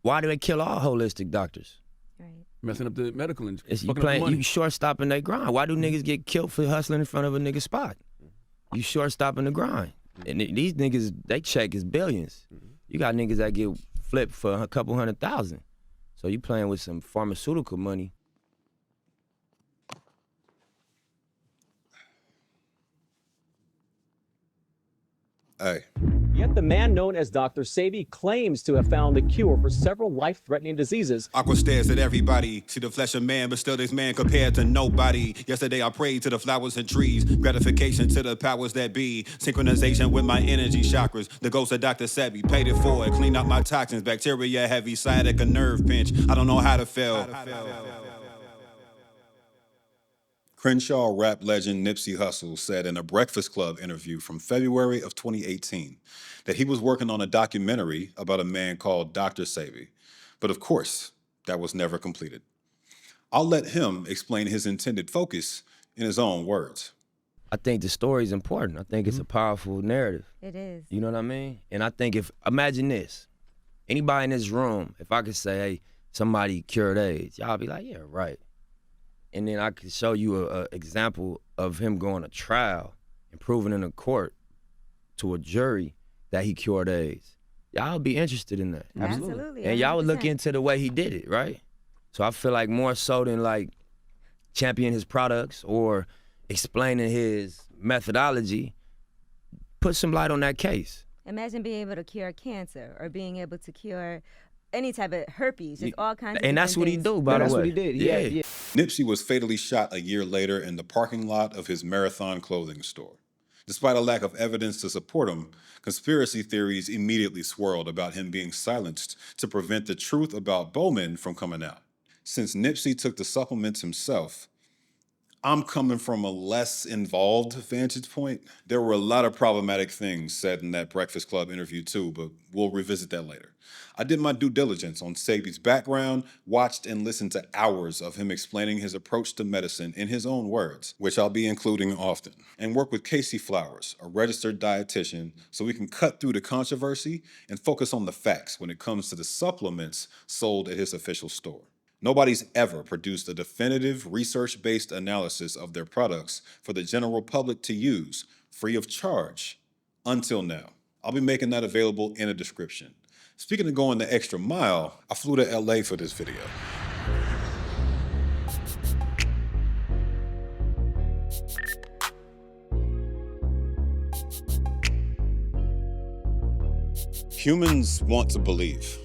Why do they kill all holistic doctors? Right. Messing up the medical industry. You short-stopping their grind. Why do niggas get killed for hustling in front of a nigga spot? You short-stopping the grind. And these niggas, they check is billions. You got niggas that get flipped for a couple $100,000. So you playing with some pharmaceutical money. Hey. Yet the man known as Dr. Sebi claims to have found a cure for several life-threatening diseases. Aqua stares at everybody. See the flesh of man, but still this man compared to nobody. Yesterday I prayed to the flowers and trees. Gratification to the powers that be. Synchronization with my energy chakras. The ghost of Dr. Sebi paid it forward. Clean up my toxins. Bacteria heavy, sciatic, a nerve pinch. I don't know how to feel. Crenshaw rap legend Nipsey Hussle said in a Breakfast Club interview from February of 2018 that he was working on a documentary about a man called Dr. Sebi. But of course, that was never completed. I'll let him explain his intended focus in his own words. I think the story's important. I think it's a powerful narrative. It is. You know what I mean? And I think imagine this, anybody in this room, if I could say, hey, somebody cured AIDS, y'all be like, yeah, right. And then I could show you an example of him going to trial and proving in a court to a jury that he cured AIDS. Y'all would be interested in that. Absolutely. And y'all would look 100%. into the way he did it, right? So I feel like more so than like championing his products or explaining his methodology, put some light on that case. Imagine being able to cure cancer or being able to cure any type of herpes, just all kinds of And that's what he things. do, by the way. That's what he did. Yeah. Nipsey was fatally shot a year later in the parking lot of his Marathon clothing store. Despite a lack of evidence to support him, conspiracy theories immediately swirled about him being silenced to prevent the truth about Bowman from coming out. Since Nipsey took the supplements himself, I'm coming from a less involved vantage point. There were a lot of problematic things said in that Breakfast Club interview too, but we'll revisit that later. I did my due diligence on Sebi's background, watched and listened to hours of him explaining his approach to medicine in his own words, which I'll be including often, and work with Casey Flowers, a registered dietitian, so we can cut through the controversy and focus on the facts when it comes to the supplements sold at his official store. Nobody's ever produced a definitive research-based analysis of their products for the general public to use, free of charge, until now. I'll be making that available in a description. Speaking of going the extra mile, I flew to LA for this video. Humans want to believe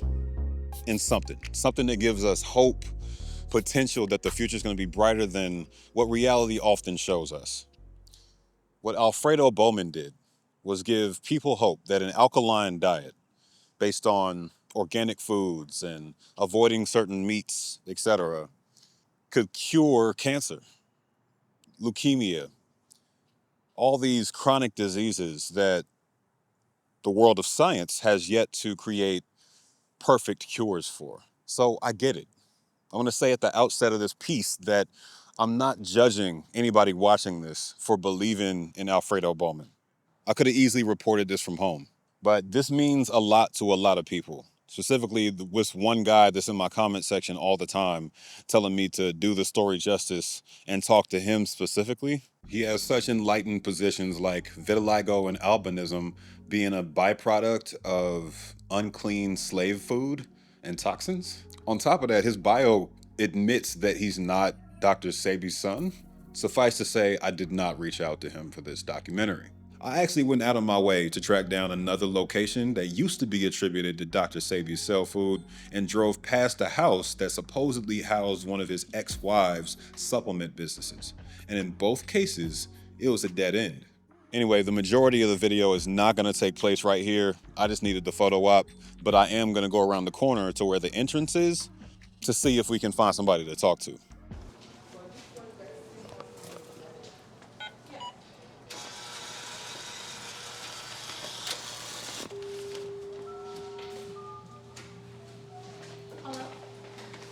in something that gives us hope, potential that the future is going to be brighter than what reality often shows us. What Alfredo Bowman did was give people hope that an alkaline diet based on organic foods and avoiding certain meats, etc., could cure cancer, leukemia, all these chronic diseases that the world of science has yet to create perfect cures for. So I get it. I want to say at the outset of this piece that I'm not judging anybody watching this for believing in Alfredo Bowman. I could have easily reported this from home, but this means a lot to a lot of people. Specifically, with one guy that's in my comment section all the time telling me to do the story justice and talk to him specifically. He has such enlightened positions like vitiligo and albinism being a byproduct of unclean slave food and toxins. On top of that, his bio admits that he's not Dr. Sebi's son. Suffice to say, I did not reach out to him for this documentary. I actually went out of my way to track down another location that used to be attributed to Dr. Sebi's cell food and drove past a house that supposedly housed one of his ex-wives' supplement businesses. And in both cases, it was a dead end. Anyway, the majority of the video is not gonna take place right here. I just needed the photo op, but I am gonna go around the corner to where the entrance is to see if we can find somebody to talk to.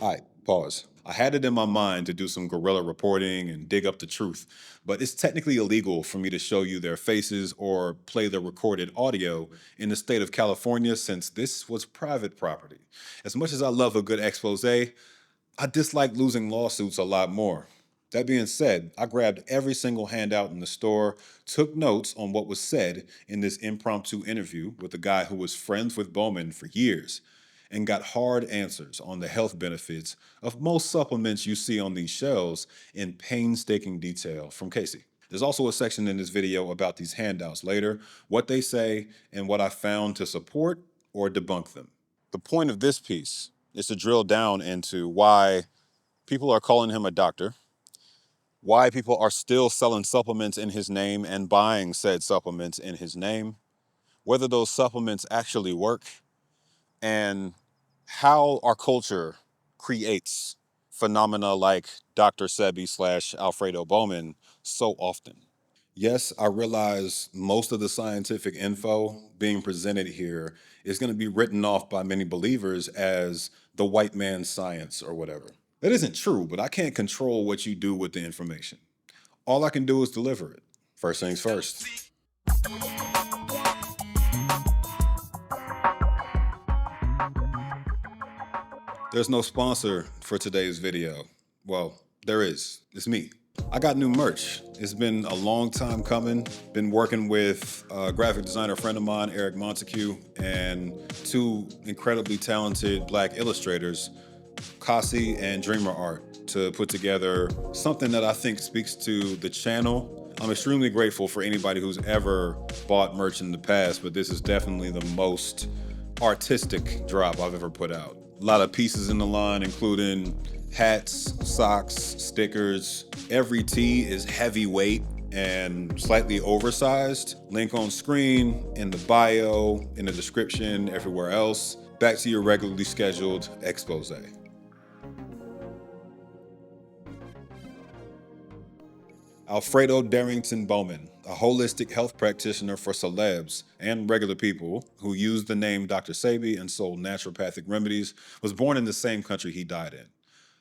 All right, Pause. I had it in my mind to do some guerrilla reporting and dig up the truth, but it's technically illegal for me to show you their faces or play the recorded audio in the state of California since this was private property. As much as I love a good expose, I dislike losing lawsuits a lot more. That being said, I grabbed every single handout in the store, took notes on what was said in this impromptu interview with a guy who was friends with Bowman for years, and got hard answers on the health benefits of most supplements you see on these shelves in painstaking detail from Casey. There's also a section in this video about these handouts later, what they say, and what I found to support or debunk them. The point of this piece is to drill down into why people are calling him a doctor, why people are still selling supplements in his name and buying said supplements in his name, whether those supplements actually work, and how our culture creates phenomena like Dr. Sebi / Alfredo Bowman so often. Yes, I realize most of the scientific info being presented here is going to be written off by many believers as the white man's science or whatever. That isn't true, but I can't control what you do with the information. All I can do is deliver it. First things first. There's no sponsor for today's video. Well, there is. It's me. I got new merch. It's been a long time coming. Been working with a graphic designer friend of mine, Eric Montague, and two incredibly talented Black illustrators, Kasi and Dreamer Art, to put together something that I think speaks to the channel. I'm extremely grateful for anybody who's ever bought merch in the past, but this is definitely the most artistic drop I've ever put out. A lot of pieces in the line, including hats, socks, stickers. Every tee is heavyweight and slightly oversized. Link on screen, in the bio, in the description, everywhere else. Back to your regularly scheduled expose. Alfredo Darrington Bowman, a holistic health practitioner for celebs and regular people who used the name Dr. Sebi and sold naturopathic remedies, was born in the same country he died in,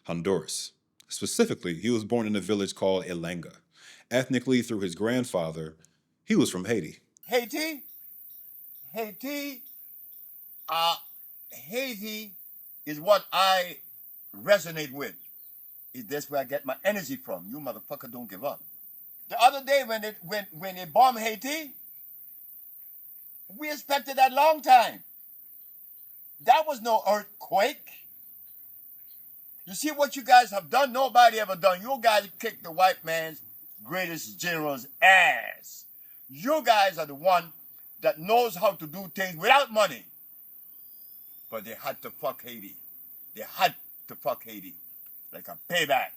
Honduras. Specifically, he was born in a village called Ilanga. Ethnically, through his grandfather, he was from Haiti. Haiti? Haiti is what I resonate with. That's where I get my energy from. You motherfucker don't give up. The other day when they bombed Haiti, we expected that long time. That was no earthquake. You see what you guys have done? Nobody ever done. You guys kicked the white man's greatest general's ass. You guys are the one that knows how to do things without money. But they had to fuck Haiti. They had to fuck Haiti. Like a payback.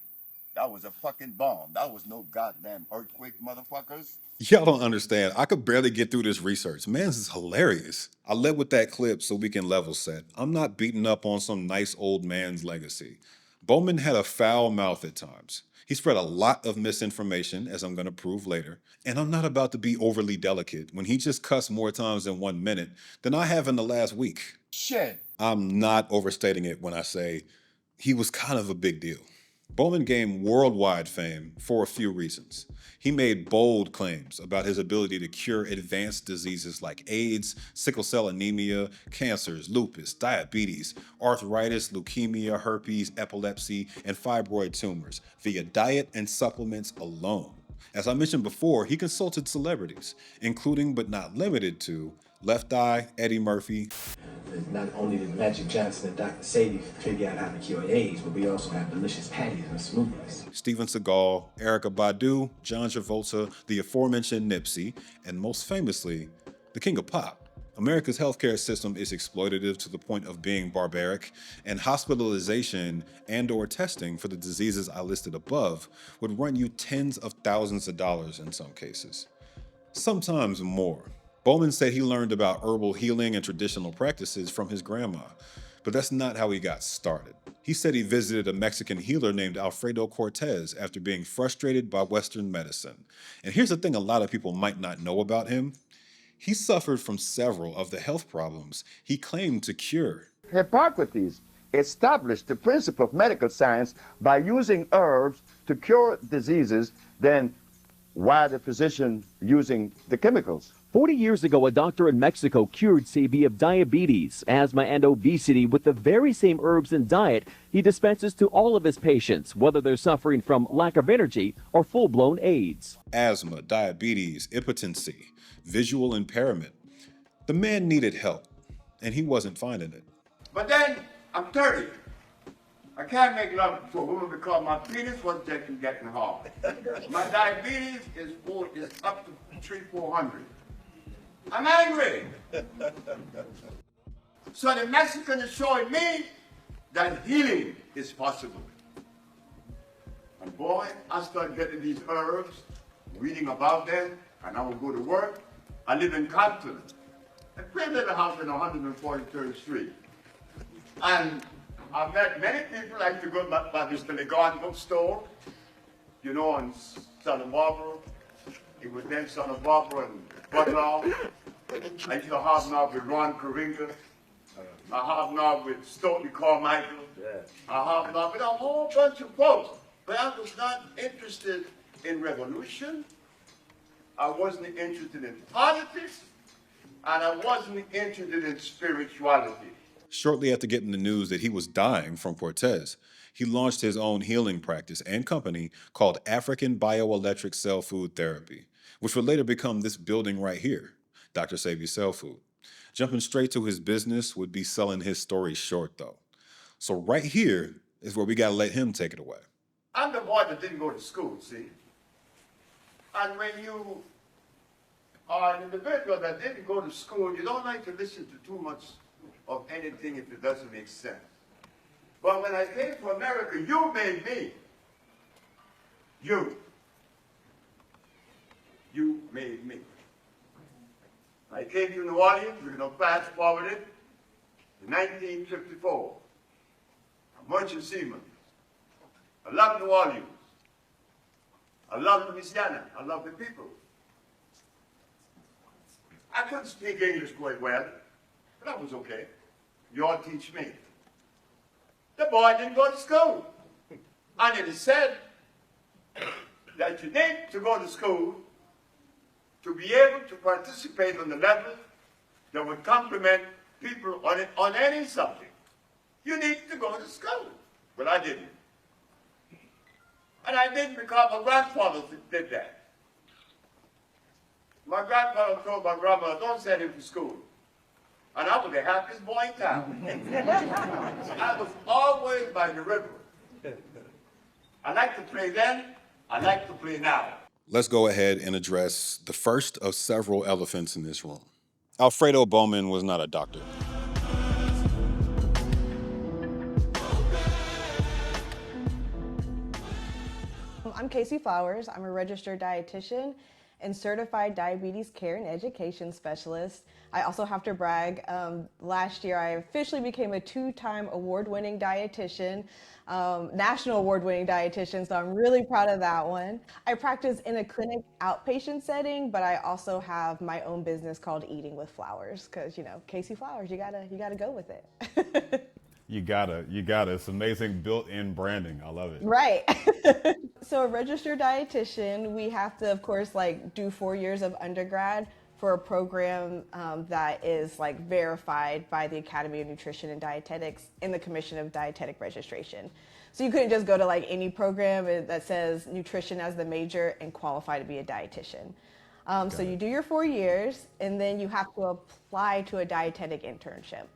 That was a fucking bomb. That was no goddamn earthquake, motherfuckers. Y'all don't understand. I could barely get through this research. Man, this is hilarious. I led with that clip so we can level set. I'm not beating up on some nice old man's legacy. Bowman had a foul mouth at times. He spread a lot of misinformation, as I'm going to prove later. And I'm not about to be overly delicate when he just cussed more times in 1 minute than I have in the last week. Shit. I'm not overstating it when I say he was kind of a big deal. Bowman gained worldwide fame for a few reasons. He made bold claims about his ability to cure advanced diseases like AIDS, sickle cell anemia, cancers, lupus, diabetes, arthritis, leukemia, herpes, epilepsy, and fibroid tumors via diet and supplements alone. As I mentioned before, he consulted celebrities, including but not limited to Left Eye, Eddie Murphy. Not only did Magic Johnson and Dr. Sebi figure out how to cure AIDS, but we also have delicious patties and smoothies. Steven Seagal, Erykah Badu, John Travolta, the aforementioned Nipsey, and most famously, the King of Pop. America's healthcare system is exploitative to the point of being barbaric, and hospitalization and/or testing for the diseases I listed above would run you tens of thousands of dollars in some cases. Sometimes more. Bowman said he learned about herbal healing and traditional practices from his grandma, but that's not how he got started. He said he visited a Mexican healer named Alfredo Cortez after being frustrated by Western medicine. And here's the thing a lot of people might not know about him. He suffered from several of the health problems he claimed to cure. Hippocrates established the principle of medical science by using herbs to cure diseases, then why the physician using the chemicals? 40 years ago, a doctor in Mexico cured Sebi of diabetes, asthma, and obesity with the very same herbs and diet he dispenses to all of his patients, whether they're suffering from lack of energy or full-blown AIDS. Asthma, diabetes, impotency, visual impairment. The man needed help, and he wasn't finding it. But then I'm 30. I can't make love to a woman because my penis was getting hard. My diabetes is up to 300-400. I'm angry. So the Mexican is showing me that healing is possible. And boy, I started getting these herbs, reading about them, and I would go to work. I live in Compton, a pretty little house in 143rd Street. And I've met many people like to go by Mr. Legon bookstore, you know, on Santa Barbara. It was then Santa Barbara and Butler. I used to hobnob with Ron Karinga. I hobnob with Stokely Carmichael. I hobnob with a whole bunch of folks. But I was not interested in revolution. I wasn't interested in politics. And I wasn't interested in spirituality. Shortly after getting the news that he was dying from Cortez, he launched his own healing practice and company called African Bioelectric Cell Food Therapy, which would later become this building right here, Dr. Sebi Cell Food. Jumping straight to his business would be selling his story short, though. So right here is where we got to let him take it away. I'm the boy that didn't go to school, see? And when you are an individual that didn't go to school, you don't like to listen to too much of anything if it doesn't make sense. But when I came to America, you made me. You made me. I came to New Orleans, we're going to fast forward it, in 1954. I'm merchant seaman. I love New Orleans. I love Louisiana. I love the people. I couldn't speak English quite well, but that was okay. You all teach me. The boy didn't go to school. And it is said that you need to go to school to be able to participate on the level that would complement people on any subject. You need to go to school. But I didn't. And I didn't because my grandfather did that. My grandfather told my grandmother, don't send him to school. And I was the happiest boy in town. I was always by the river. I like to play then, I like to play now. Let's go ahead and address the first of several elephants in this room. Alfredo Bowman was not a doctor. I'm Casey Flowers. I'm a registered dietitian and certified diabetes care and education specialist. I also have to brag, last year I officially became a 2-time award-winning dietitian, national award-winning dietitian, so I'm really proud of that one. I practice in a clinic outpatient setting, but I also have my own business called Eating with Flowers, because, you know, Casey Flowers, you gotta go with it. You gotta. It's amazing built-in branding. I love it. Right. So a registered dietitian, we have to, of course, like do 4 years of undergrad for a program that is like verified by the Academy of Nutrition and Dietetics and the Commission of Dietetic Registration. So you couldn't just go to like any program that says nutrition as the major and qualify to be a dietitian. So you do your 4 years and then you have to apply to a dietetic internship.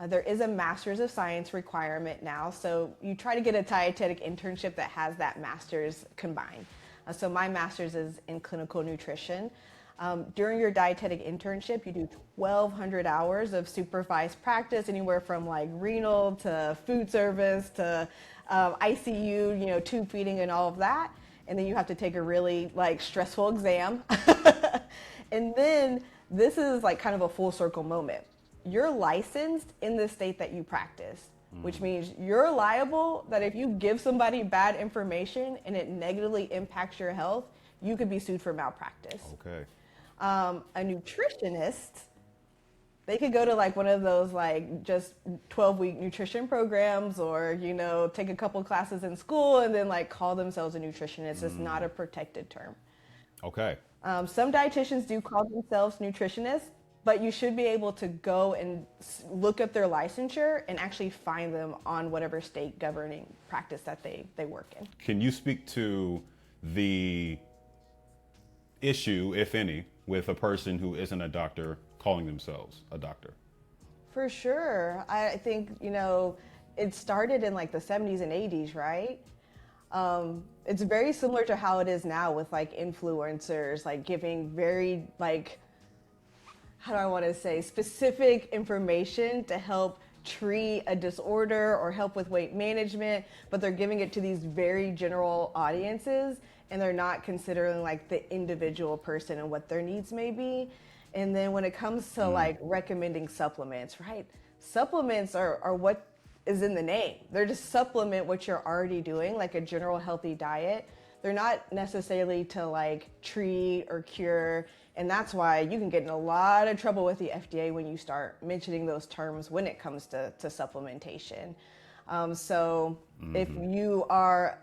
There is a Master's of Science requirement now, so you try to get a dietetic internship that has that master's combined. So my master's is in clinical nutrition. During your dietetic internship, you do 1,200 hours of supervised practice, anywhere from like renal to food service to ICU, you know, tube feeding and all of that. And then you have to take a really like stressful exam. And then this is like kind of a full circle moment. You're licensed in the state that you practice, which means you're liable that if you give somebody bad information and it negatively impacts your health, you could be sued for malpractice. Okay. A nutritionist They could go to like one of those like just 12-week nutrition programs, or take a couple classes in school and then like call themselves a nutritionist. It's not a protected term. Okay. Some dietitians do call themselves nutritionists, but you should be able to go and look up their licensure and actually find them on whatever state governing practice that they work in. Can you speak to the issue, if any, with a person who isn't a doctor calling themselves a doctor? For sure. I think, it started in like the 70s and 80s, right? It's very similar to how it is now with like influencers, like giving very like, how do I want to say, specific information to help treat a disorder or help with weight management, but they're giving it to these very general audiences and they're not considering like the individual person and what their needs may be. And then when it comes to like recommending supplements, right? Supplements are what is in the name. They're just supplement what you're already doing, like a general healthy diet. They're not necessarily to like treat or cure. And that's why you can get in a lot of trouble with the FDA when you start mentioning those terms when it comes to supplementation. If you are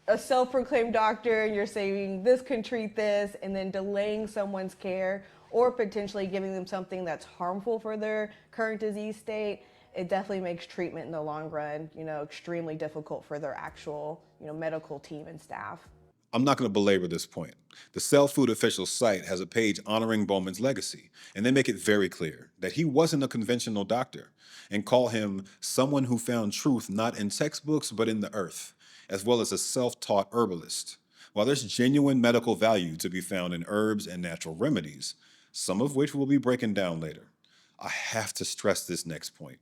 a self-proclaimed doctor and you're saying this can treat this and then delaying someone's care or potentially giving them something that's harmful for their current disease state, it definitely makes treatment in the long run, extremely difficult for their actual, medical team and staff. I'm not going to belabor this point. The Cell Food official site has a page honoring Bowman's legacy, and they make it very clear that he wasn't a conventional doctor and call him someone who found truth not in textbooks but in the earth, as well as a self-taught herbalist. While there's genuine medical value to be found in herbs and natural remedies, some of which we'll be breaking down later, I have to stress this next point.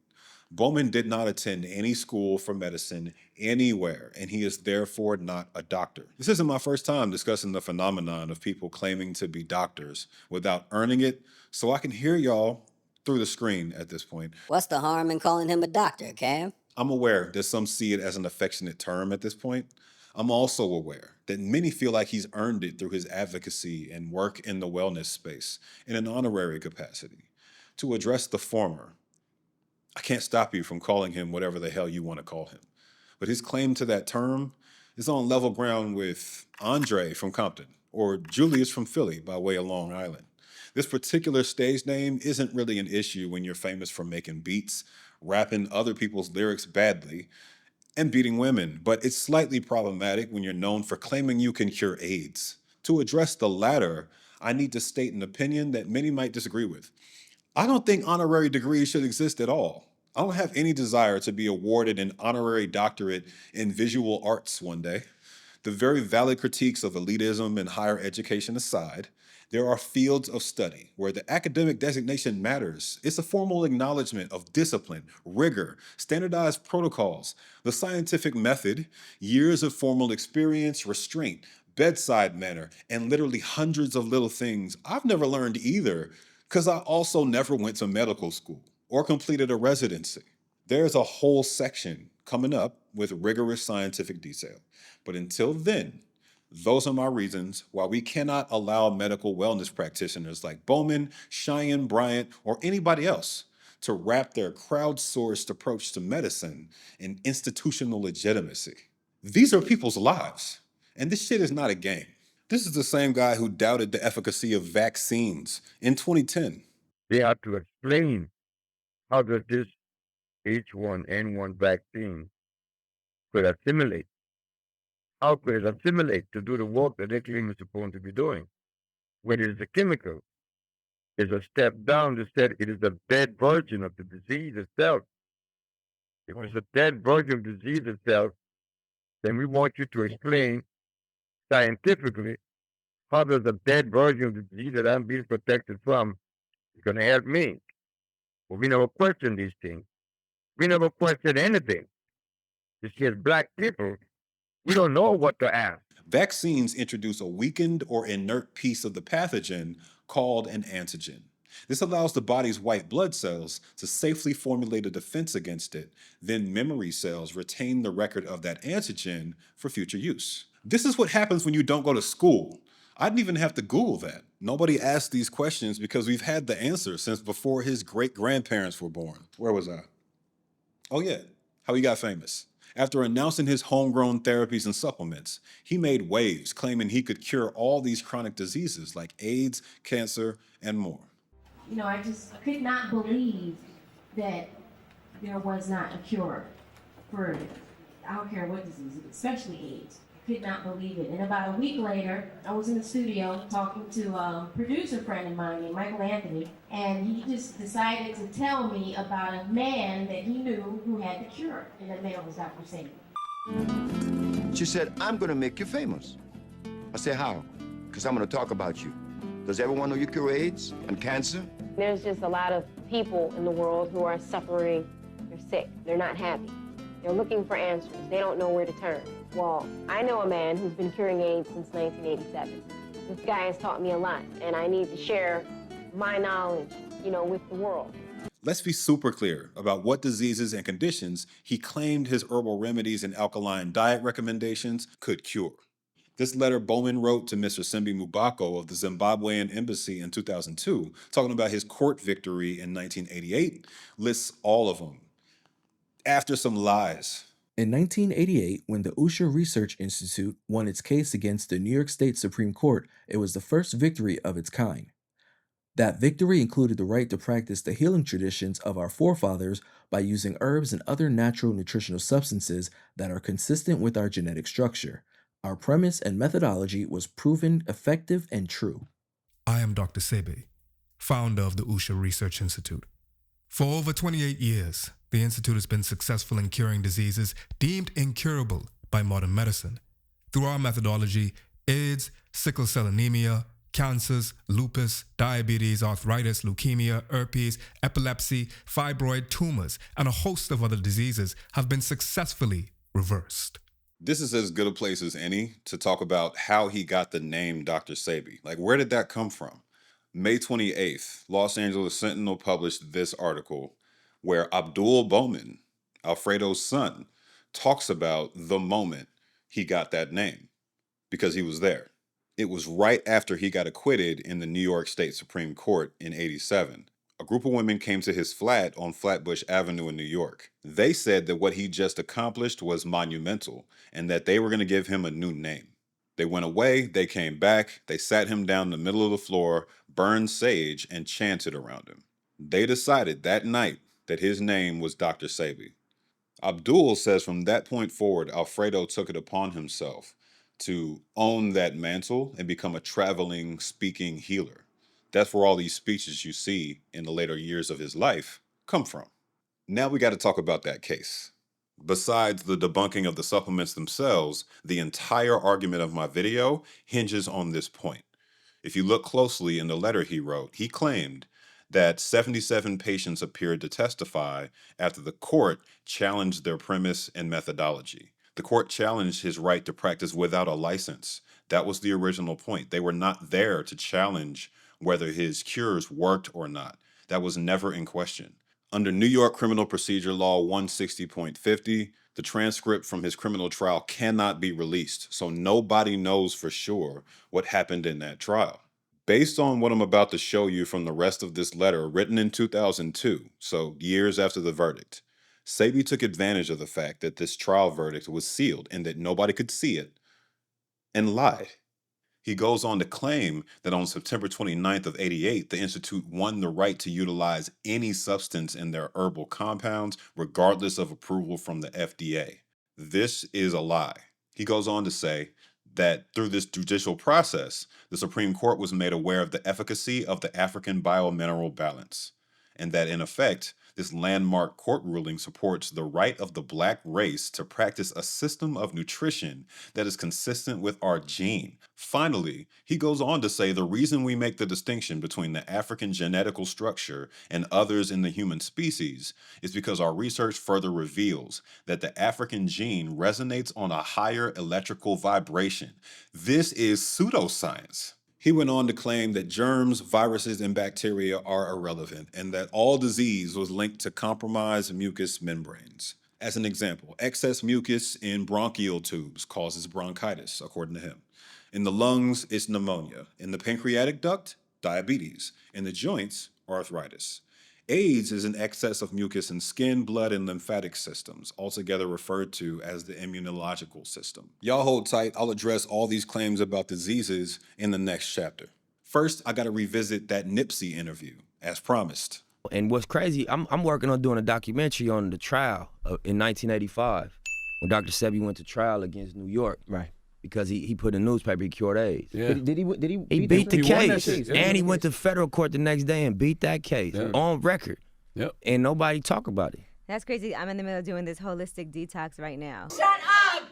Bowman did not attend any school for medicine anywhere, and he is therefore not a doctor. This isn't my first time discussing the phenomenon of people claiming to be doctors without earning it, so I can hear y'all through the screen at this point. What's the harm in calling him a doctor, Cam? I'm aware that some see it as an affectionate term at this point. I'm also aware that many feel like he's earned it through his advocacy and work in the wellness space in an honorary capacity. To address the former, I can't stop you from calling him whatever the hell you want to call him. But his claim to that term is on level ground with Andre from Compton or Julius from Philly by way of Long Island. This particular stage name isn't really an issue when you're famous for making beats, rapping other people's lyrics badly, and beating women, but it's slightly problematic when you're known for claiming you can cure AIDS. To address the latter, I need to state an opinion that many might disagree with. I don't think honorary degrees should exist at all. I don't have any desire to be awarded an honorary doctorate in visual arts one day. The very valid critiques of elitism and higher education aside, there are fields of study where the academic designation matters. It's a formal acknowledgement of discipline, rigor, standardized protocols, the scientific method, years of formal experience, restraint, bedside manner, and literally hundreds of little things I've never learned either, because I also never went to medical school or completed a residency. There's a whole section coming up with rigorous scientific detail. But until then, those are my reasons why we cannot allow medical wellness practitioners like Bowman, Cheyenne Bryant, or anybody else to wrap their crowdsourced approach to medicine in institutional legitimacy. These are people's lives, and this shit is not a game. This is the same guy who doubted the efficacy of vaccines in 2010. They have to explain how does this H1N1 vaccine could assimilate. How could it assimilate to do the work that they claim it's supposed to be doing? When it is a chemical, it's a step down to say it is a dead version of the disease itself. If it's a dead version of the disease itself, then we want you to explain scientifically how does a dead version of the disease that I'm being protected from is going to help me. But we never question these things. We never question anything. You see, as black people, we don't know what to ask. Vaccines introduce a weakened or inert piece of the pathogen called an antigen. This allows the body's white blood cells to safely formulate a defense against it. Then memory cells retain the record of that antigen for future use. This is what happens when you don't go to school. I didn't even have to Google that. Nobody asked these questions because we've had the answer since before his great-grandparents were born. Where was I? Oh yeah, how he got famous. After announcing his homegrown therapies and supplements, he made waves claiming he could cure all these chronic diseases like AIDS, cancer, and more. You know, I could not believe that there was not a cure for, I don't care what disease, especially AIDS. I could not believe it. And about a week later, I was in the studio talking to a producer friend of mine named Michael Anthony, and he just decided to tell me about a man that he knew who had the cure, and that man was Dr. Sebi. She said, I'm gonna make you famous. I said, how? Because I'm gonna talk about you. Does everyone know you cure AIDS and cancer? There's just a lot of people in the world who are suffering. They're sick. They're not happy. They're looking for answers. They don't know where to turn. Well, I know a man who's been curing AIDS since 1987. This guy has taught me a lot, and I need to share my knowledge, with the world. Let's be super clear about what diseases and conditions he claimed his herbal remedies and alkaline diet recommendations could cure. This letter Bowman wrote to Mr. Sebi Mubako of the Zimbabwean embassy in 2002, talking about his court victory in 1988, lists all of them. After some lies. In 1988, when the Usha Research Institute won its case against the New York State Supreme Court, it was the first victory of its kind. That victory included the right to practice the healing traditions of our forefathers by using herbs and other natural nutritional substances that are consistent with our genetic structure. Our premise and methodology was proven effective and true. I am Dr. Sebi, founder of the Usha Research Institute. For over 28 years, the Institute has been successful in curing diseases deemed incurable by modern medicine. Through our methodology, AIDS, sickle cell anemia, cancers, lupus, diabetes, arthritis, leukemia, herpes, epilepsy, fibroid tumors, and a host of other diseases have been successfully reversed. This is as good a place as any to talk about how he got the name Dr. Sebi. Like, where did that come from? May 28th, Los Angeles Sentinel published this article where Abdul Bowman, Alfredo's son, talks about the moment he got that name because he was there. It was right after he got acquitted in the New York State Supreme Court in '87. A group of women came to his flat on Flatbush Avenue in New York. They said that what he just accomplished was monumental and that they were going to give him a new name. They went away, they came back, they sat him down in the middle of the floor, burned sage, and chanted around him. They decided that night that his name was Dr. Sebi. Abdul says from that point forward, Alfredo took it upon himself to own that mantle and become a traveling, speaking healer. That's where all these speeches you see in the later years of his life come from. Now we got to talk about that case. Besides the debunking of the supplements themselves, the entire argument of my video hinges on this point. If you look closely in the letter he wrote, he claimed that 77 patients appeared to testify after the court challenged their premise and methodology. The court challenged his right to practice without a license. That was the original point. They were not there to challenge whether his cures worked or not. That was never in question. Under New York Criminal Procedure Law 160.50, the transcript from his criminal trial cannot be released, so nobody knows for sure what happened in that trial. Based on what I'm about to show you from the rest of this letter written in 2002, so years after the verdict, Sebi took advantage of the fact that this trial verdict was sealed and that nobody could see it, and lied. He goes on to claim that on September 29th of '88, the Institute won the right to utilize any substance in their herbal compounds, regardless of approval from the FDA. This is a lie. He goes on to say that through this judicial process, the Supreme Court was made aware of the efficacy of the African biomineral balance, and that in effect, this landmark court ruling supports the right of the Black race to practice a system of nutrition that is consistent with our gene. Finally, he goes on to say the reason we make the distinction between the African genetical structure and others in the human species is because our research further reveals that the African gene resonates on a higher electrical vibration. This is pseudoscience. He went on to claim that germs, viruses, and bacteria are irrelevant and that all disease was linked to compromised mucous membranes. As an example, excess mucus in bronchial tubes causes bronchitis, according to him. In the lungs, it's pneumonia. In the pancreatic duct, diabetes. In the joints, arthritis. AIDS is an excess of mucus in skin, blood, and lymphatic systems, altogether referred to as the immunological system. Y'all hold tight, I'll address all these claims about diseases in the next chapter. First, I gotta revisit that Nipsey interview, as promised. And what's crazy, I'm working on doing a documentary on the trial in 1985 when Dr. Sebi went to trial against New York. Right. Because he put in the newspaper he cured AIDS. Yeah. Did he He beat the case. Yeah. And he went to federal court the next day and beat that case on record. Yep. And nobody talk about it. That's crazy. I'm in the middle of doing this holistic detox right now. Shut up!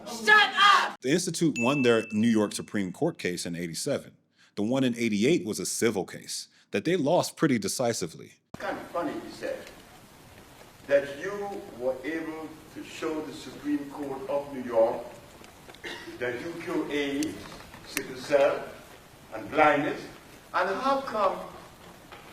Shut up! The Institute won their New York Supreme Court case in '87. The one in '88 was a civil case that they lost pretty decisively. Kind of funny, he said, that you were able to show the Supreme Court of New York that you cure AIDS, sickle cell, and blindness, and how come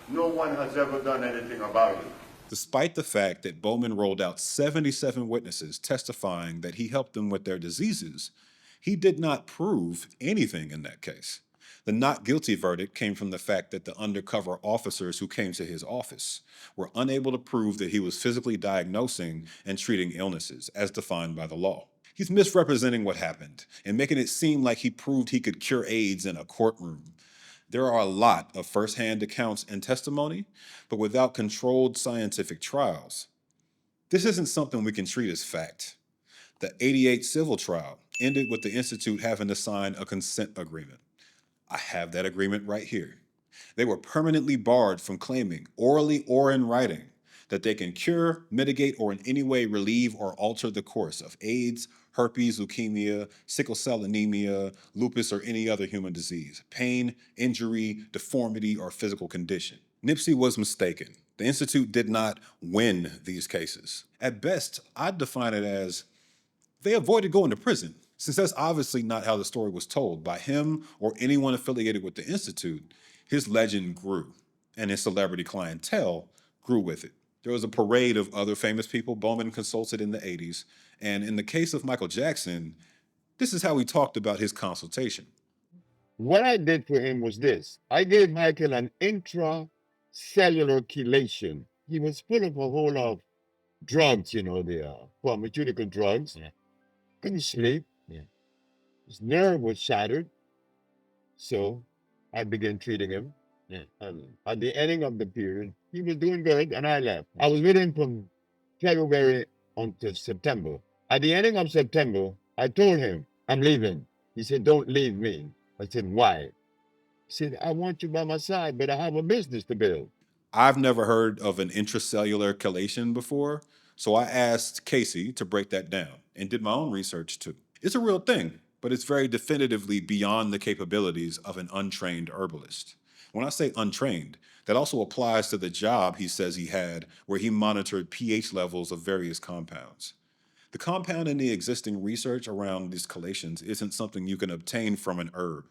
no one has ever done anything about it? Despite the fact that Bowman rolled out 77 witnesses testifying that he helped them with their diseases, he did not prove anything in that case. The not guilty verdict came from the fact that the undercover officers who came to his office were unable to prove that he was physically diagnosing and treating illnesses as defined by the law. He's misrepresenting what happened and making it seem like he proved he could cure AIDS in a courtroom. There are a lot of firsthand accounts and testimony, but without controlled scientific trials. This isn't something we can treat as fact. The '88 civil trial ended with the Institute having to sign a consent agreement. I have that agreement right here. They were permanently barred from claiming, orally or in writing, that they can cure, mitigate, or in any way relieve or alter the course of AIDS, herpes, leukemia, sickle cell anemia, lupus, or any other human disease, pain, injury, deformity, or physical condition. Nipsey was mistaken. The Institute did not win these cases. At best, I'd define it as they avoided going to prison, since that's obviously not how the story was told by him or anyone affiliated with the Institute. His legend grew, and his celebrity clientele grew with it. There was a parade of other famous people Bowman consulted in the '80s, and in the case of Michael Jackson, this is how he talked about his consultation. What I did for him was this. I gave Michael an intracellular chelation. He was full of a whole lot of drugs, the pharmaceutical drugs. Yeah. Couldn't sleep. Yeah. His nerve was shattered. So I began treating him. Yeah. And at the ending of the period, he was doing good, and I left. I was with him from February until September. At the ending of September, I told him, I'm leaving. He said, don't leave me. I said, why? He said, I want you by my side, but I have a business to build. I've never heard of an intracellular chelation before, so I asked Casey to break that down and did my own research too. It's a real thing, but it's very definitively beyond the capabilities of an untrained herbalist. When I say untrained, that also applies to the job he says he had where he monitored pH levels of various compounds. The compound in the existing research around these chelations isn't something you can obtain from an herb,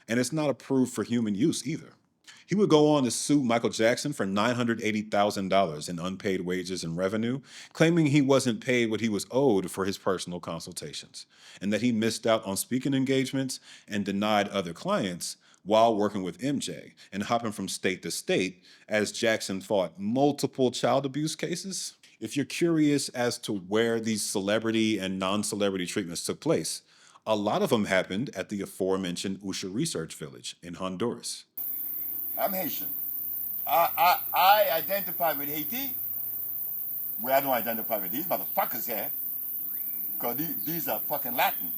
and it's not approved for human use either. He would go on to sue Michael Jackson for $980,000 in unpaid wages and revenue, claiming he wasn't paid what he was owed for his personal consultations, and that he missed out on speaking engagements and denied other clients while working with MJ and hopping from state to state as Jackson fought multiple child abuse cases. If you're curious as to where these celebrity and non-celebrity treatments took place, a lot of them happened at the aforementioned Usha Research Village in Honduras. I'm Haitian. I identify with Haiti, where I don't identify with these motherfuckers here, because these are fucking Latin.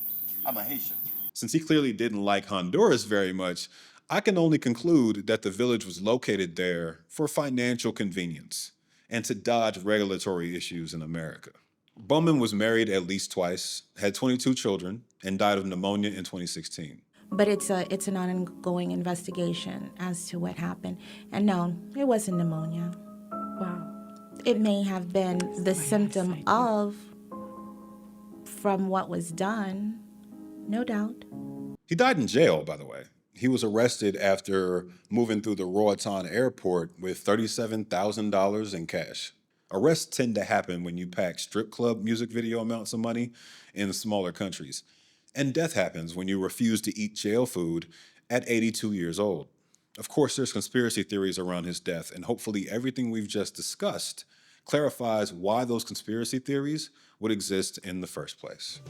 I'm a Haitian. Since he clearly didn't like Honduras very much, I can only conclude that the village was located there for financial convenience and to dodge regulatory issues in America. Bowman was married at least twice, had 22 children, and died of pneumonia in 2016. But it's an ongoing investigation as to what happened. And no, it wasn't pneumonia. Wow. It may have been the symptom of from what was done, no doubt. He died in jail, by the way. He was arrested after moving through the Roatan airport with $37,000 in cash. Arrests tend to happen when you pack strip club music video amounts of money in smaller countries. And death happens when you refuse to eat jail food at 82 years old. Of course, there's conspiracy theories around his death, and hopefully everything we've just discussed clarifies why those conspiracy theories would exist in the first place.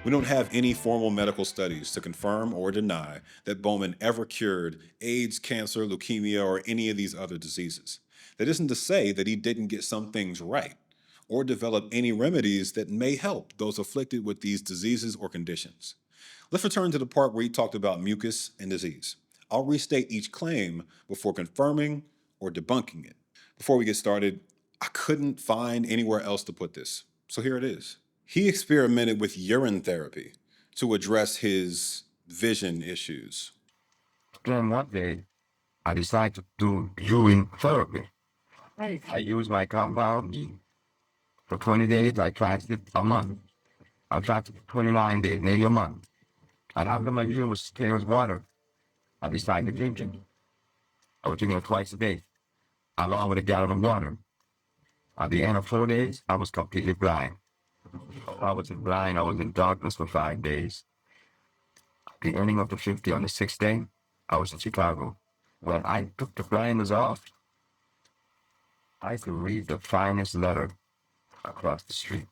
We don't have any formal medical studies to confirm or deny that Bowman ever cured AIDS, cancer, leukemia, or any of these other diseases. That isn't to say that he didn't get some things right or develop any remedies that may help those afflicted with these diseases or conditions. Let's return to the part where he talked about mucus and disease. I'll restate each claim before confirming or debunking it. Before we get started, I couldn't find anywhere else to put this, so here it is. He experimented with urine therapy to address his vision issues. Then one day, I decided to do urine therapy. I used my compound for 20 days. I fasted a month. I fasted for 29 days, maybe a month. And after my urine was clear as water, I decided to drink it. I was drinking it twice a day, along with a gallon of water. At the end of 4 days, I was completely blind. I was blind. I was in darkness for 5 days. At the ending of the 50, on the 6th day, I was in Chicago. When I took the blinders off, I could read the finest letter across the street.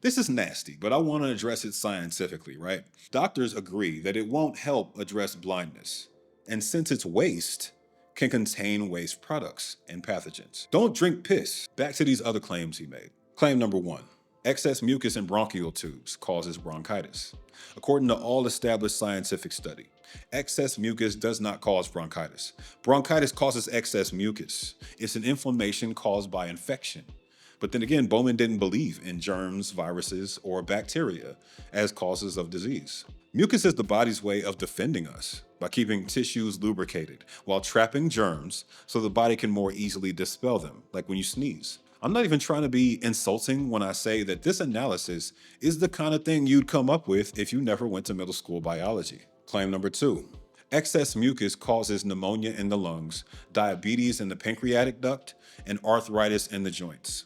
This is nasty, but I want to address it scientifically, right? Doctors agree that it won't help address blindness. And since it's waste, can contain waste products and pathogens. Don't drink piss. Back to these other claims he made. Claim number 1. Excess mucus in bronchial tubes causes bronchitis. According to all established scientific study, excess mucus does not cause bronchitis. Bronchitis causes excess mucus. It's an inflammation caused by infection. But then again, Bowman didn't believe in germs, viruses, or bacteria as causes of disease. Mucus is the body's way of defending us by keeping tissues lubricated while trapping germs so the body can more easily dispel them, like when you sneeze. I'm not even trying to be insulting when I say that this analysis is the kind of thing you'd come up with if you never went to middle school biology. Claim number 2. Excess mucus causes pneumonia in the lungs, diabetes in the pancreatic duct, and arthritis in the joints.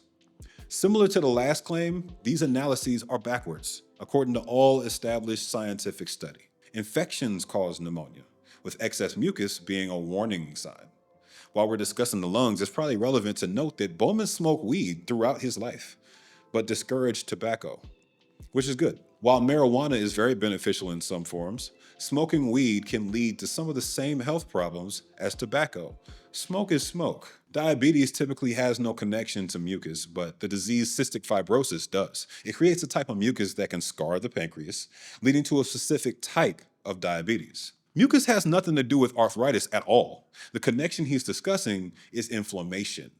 Similar to the last claim, these analyses are backwards, according to all established scientific study. Infections cause pneumonia, with excess mucus being a warning sign. While we're discussing the lungs, it's probably relevant to note that Bowman smoked weed throughout his life, but discouraged tobacco, which is good. While marijuana is very beneficial in some forms, smoking weed can lead to some of the same health problems as tobacco. Smoke is smoke. Diabetes typically has no connection to mucus, but the disease cystic fibrosis does. It creates a type of mucus that can scar the pancreas, leading to a specific type of diabetes. Mucus has nothing to do with arthritis at all. The connection he's discussing is inflammation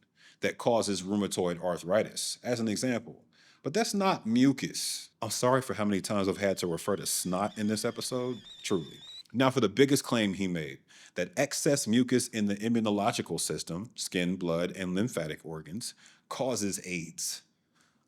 that causes rheumatoid arthritis, as an example. But that's not mucus. I'm sorry for how many times I've had to refer to snot in this episode, truly. Now for the biggest claim he made, that excess mucus in the immunological system, skin, blood, and lymphatic organs, causes AIDS.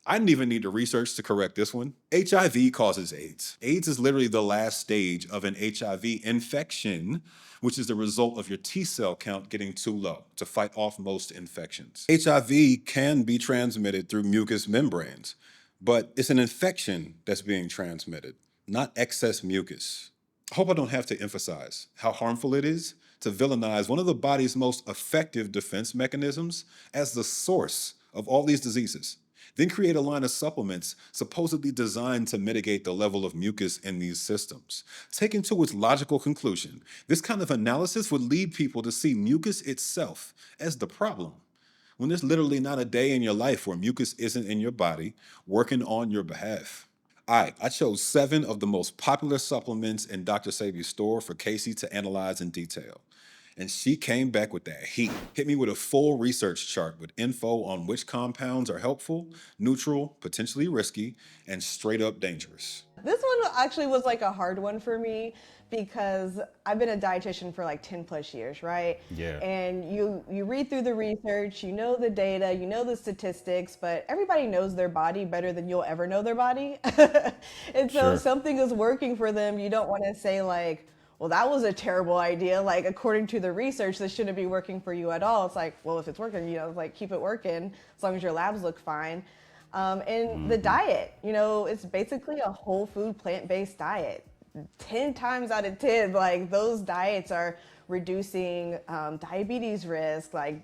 I didn't even need to research to correct this one. HIV causes AIDS. AIDS is literally the last stage of an HIV infection, which is the result of your T cell count getting too low to fight off most infections. HIV can be transmitted through mucous membranes, but it's an infection that's being transmitted, not excess mucus. I hope I don't have to emphasize how harmful it is to villainize one of the body's most effective defense mechanisms as the source of all these diseases, then create a line of supplements supposedly designed to mitigate the level of mucus in these systems. Taken to its logical conclusion, this kind of analysis would lead people to see mucus itself as the problem, when there's literally not a day in your life where mucus isn't in your body working on your behalf. I chose 7 of the most popular supplements in Dr. Sebi's store for Casey to analyze in detail. And she came back with that heat. Hit me with a full research chart with info on which compounds are helpful, neutral, potentially risky, and straight up dangerous. This one actually was like a hard one for me because I've been a dietitian for like 10 plus years, right? Yeah. And you read through the research, you know the data, you know the statistics, but everybody knows their body better than you'll ever know their body. And so if something is working for them, you don't want to say like, well, that was a terrible idea. Like, according to the research, this shouldn't be working for you at all. It's like, well, if it's working, like keep it working as long as your labs look fine. And the diet, it's basically a whole food, plant-based diet. 10 times out of 10, like those diets are reducing diabetes risk, like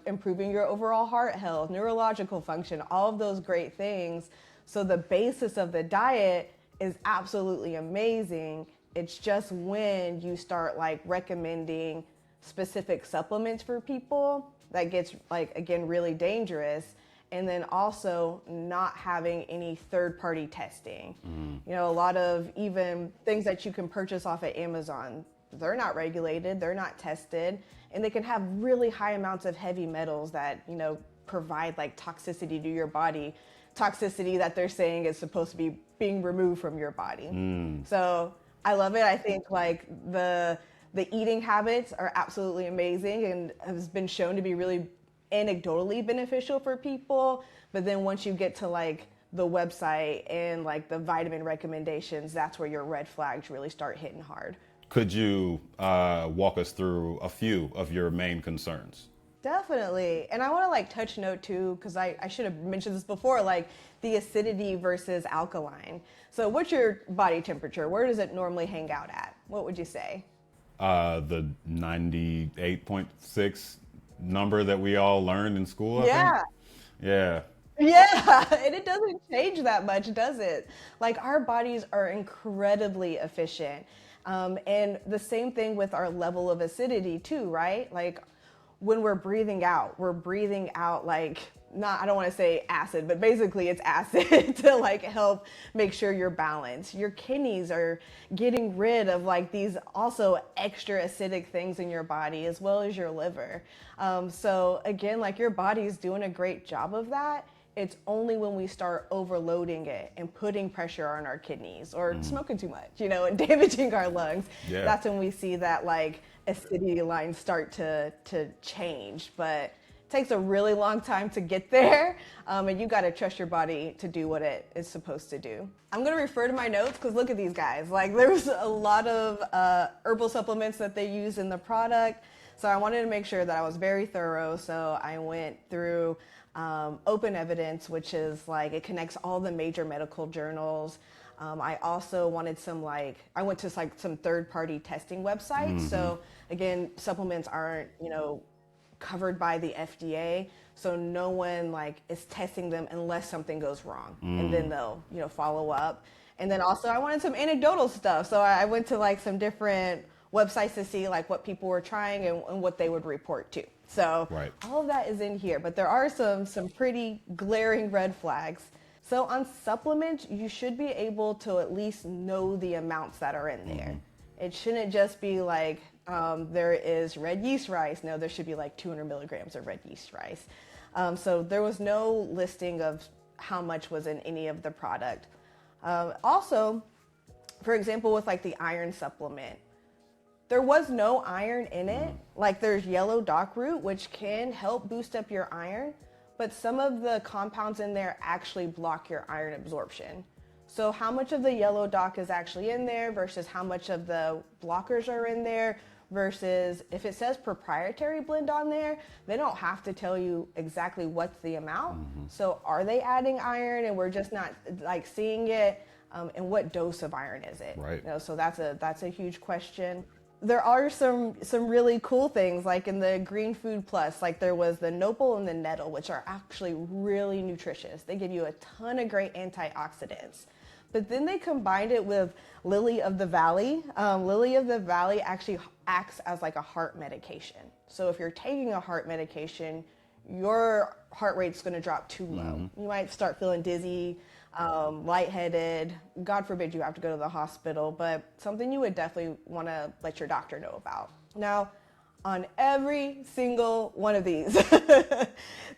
improving your overall heart health, neurological function, all of those great things. So the basis of the diet is absolutely amazing. It's just when you start like recommending specific supplements for people that gets like, again, really dangerous. And then also not having any third-party testing. A lot of even things that you can purchase off of Amazon, they're not regulated, they're not tested, and they can have really high amounts of heavy metals that, provide like toxicity to your body, toxicity that they're saying is supposed to be being removed from your body. So I love it. I think like the eating habits are absolutely amazing and has been shown to be really anecdotally beneficial for people. But then once you get to like the website and like the vitamin recommendations, that's where your red flags really start hitting hard. Could you walk us through a few of your main concerns? Definitely. And I want to like touch note too, because I should have mentioned this before, like the acidity versus alkaline. So what's your body temperature? Where does it normally hang out at? What would you say? The 98.6 number that we all learned in school, I think? Yeah. Yeah, and it doesn't change that much, does it? Like our bodies are incredibly efficient. And the same thing with our level of acidity too, right? Like when we're breathing out like, I don't want to say acid, but basically it's acid to like help make sure you're balanced. Your kidneys are getting rid of like these also extra acidic things in your body as well as your liver. So again, like your body's doing a great job of that. It's only when we start overloading it and putting pressure on our kidneys or smoking too much, and damaging our lungs. Yeah. That's when we see that like acidity lines start to change. But takes a really long time to get there, and you got to trust your body to do what it is supposed to do. I'm going to refer to my notes because look at these guys. Like there's a lot of herbal supplements that they use in the product, so I wanted to make sure that I was very thorough. So I went through open evidence, which is like it connects all the major medical journals. I also wanted I went to like some third-party testing websites. So again, supplements aren't covered by the FDA, so no one like is testing them unless something goes wrong, and then they'll follow up. And then also I wanted some anecdotal stuff, so I went to like some different websites to see like what people were trying and what they would report to. So all of that is in here, but there are some pretty glaring red flags. So on supplements, you should be able to at least know the amounts that are in there. It shouldn't just be like there is red yeast rice. No, there should be like 200 milligrams of red yeast rice. So there was no listing of how much was in any of the product. Also, for example, with like the iron supplement, there was no iron in it. Like there's yellow dock root, which can help boost up your iron, but some of the compounds in there actually block your iron absorption. So how much of the yellow dock is actually in there versus how much of the blockers are in there versus if it says proprietary blend on there, they don't have to tell you exactly what's the amount. So are they adding iron and we're just not like seeing it? And what dose of iron is it? Right. So that's a huge question. There are some really cool things like in the Green Food Plus, like there was the nopal and the nettle, which are actually really nutritious. They give you a ton of great antioxidants. But then they combined it with Lily of the Valley. Lily of the Valley actually acts as like a heart medication. So if you're taking a heart medication, your heart rate's going to drop too low. You might start feeling dizzy, lightheaded. God forbid you have to go to the hospital, but something you would definitely want to let your doctor know about. Now, on every single one of these,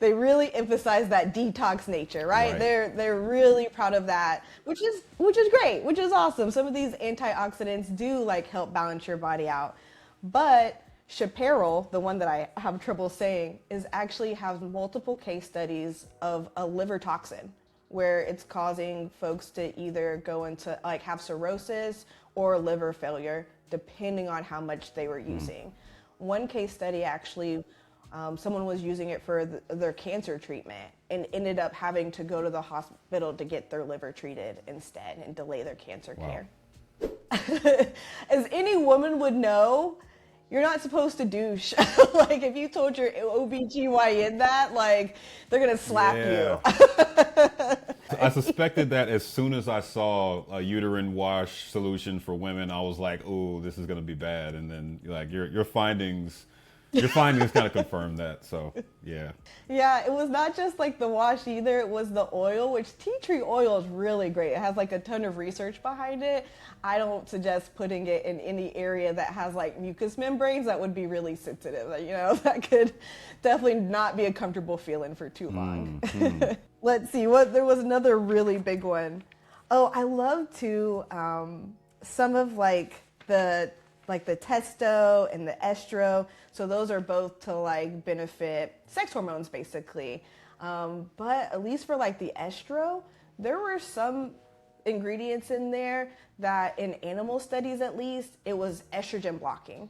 they really emphasize that detox nature, right? They're really proud of that, which is great, which is awesome. Some of these antioxidants do like help balance your body out, but Chaparral, the one that I have trouble saying, is actually has multiple case studies of a liver toxin where it's causing folks to either go into like have cirrhosis or liver failure depending on how much they were using. One case study actually, someone was using it for their cancer treatment and ended up having to go to the hospital to get their liver treated instead and delay their cancer care. As any woman would know, you're not supposed to douche. Like, if you told your OBGYN that, like, they're gonna slap you. I suspected that as soon as I saw a uterine wash solution for women, I was like, "Oh, this is gonna be bad." And then, like, your findings kind of confirmed that. So, yeah. Yeah, it was not just like the wash either. It was the oil, which tea tree oil is really great. It has like a ton of research behind it. I don't suggest putting it in any area that has like mucous membranes. That would be really sensitive. You know, that could definitely not be a comfortable feeling for too long. Let's see, there was another really big one. Oh, I love to some of like the testo and the estro. So those are both to like benefit sex hormones basically. But at least for like the estro, there were some ingredients in there that in animal studies at least, it was estrogen blocking.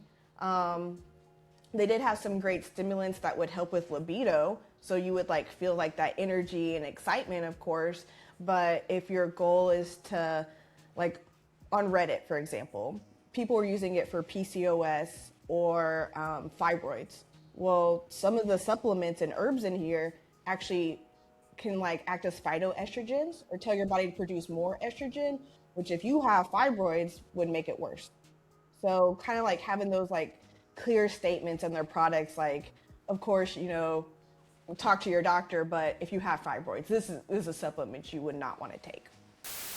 They did have some great stimulants that would help with libido. So you would like feel like that energy and excitement, of course. But if your goal is to, like on Reddit, for example, people were using it for PCOS or fibroids. Well, some of the supplements and herbs in here actually can like act as phytoestrogens or tell your body to produce more estrogen, which if you have fibroids would make it worse. So kind of like having those like clear statements in their products, like, of course, you know, talk to your doctor, but if you have fibroids, this is a supplement you would not want to take.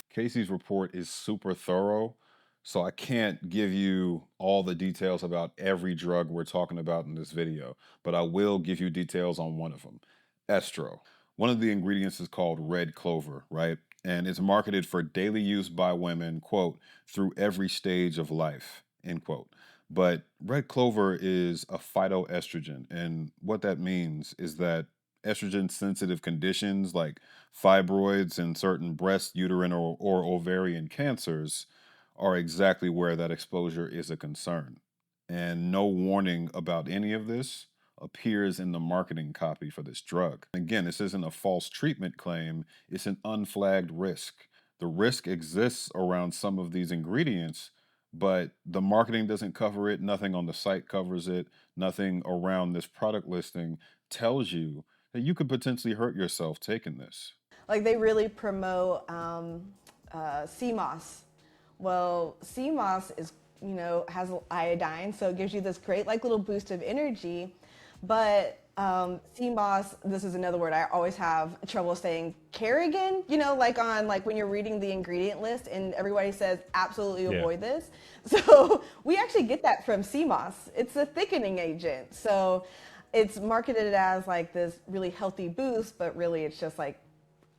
Casey's report is super thorough, so I can't give you all the details about every drug we're talking about in this video, but I will give you details on one of them, estro. One of the ingredients is called red clover, right? And it's marketed for daily use by women, quote, through every stage of life, end quote. But red clover is a phytoestrogen, and what that means is that estrogen-sensitive conditions like fibroids and certain breast, uterine, or ovarian cancers are exactly where that exposure is a concern. And no warning about any of this appears in the marketing copy for this drug. Again, this isn't a false treatment claim, it's an unflagged risk. The risk exists around some of these ingredients, but the marketing doesn't cover it, nothing on the site covers it, nothing around this product listing tells you that you could potentially hurt yourself taking this. Like they really promote CMOS. Well, CMOS is, you know, has iodine, so it gives you this great like little boost of energy. But CMOS, this is another word I always have trouble saying, Carrigan, you know, like on like when you're reading the ingredient list and everybody says absolutely avoid this. So we actually get that from CMOS. It's a thickening agent. So it's marketed as like this really healthy boost, but really it's just like,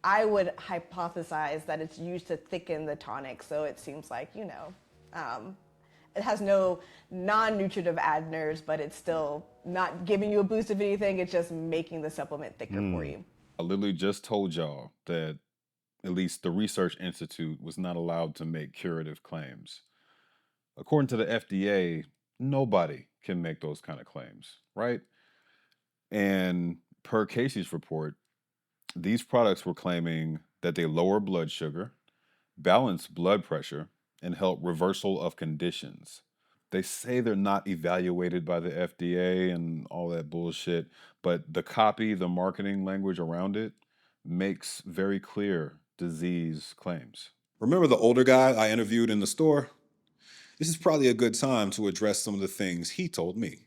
I would hypothesize that it's used to thicken the tonic. So it seems like, you know, it has no non-nutritive additives, but it's still not giving you a boost of anything. It's just making the supplement thicker for you. I literally just told y'all that at least the Research Institute was not allowed to make curative claims. According to the FDA, nobody can make those kind of claims, right? And per Casey's report, these products were claiming that they lower blood sugar, balance blood pressure, and help reversal of conditions. They say they're not evaluated by the FDA and all that bullshit, but the copy, the marketing language around it makes very clear disease claims. Remember the older guy I interviewed in the store? This is probably a good time to address some of the things he told me.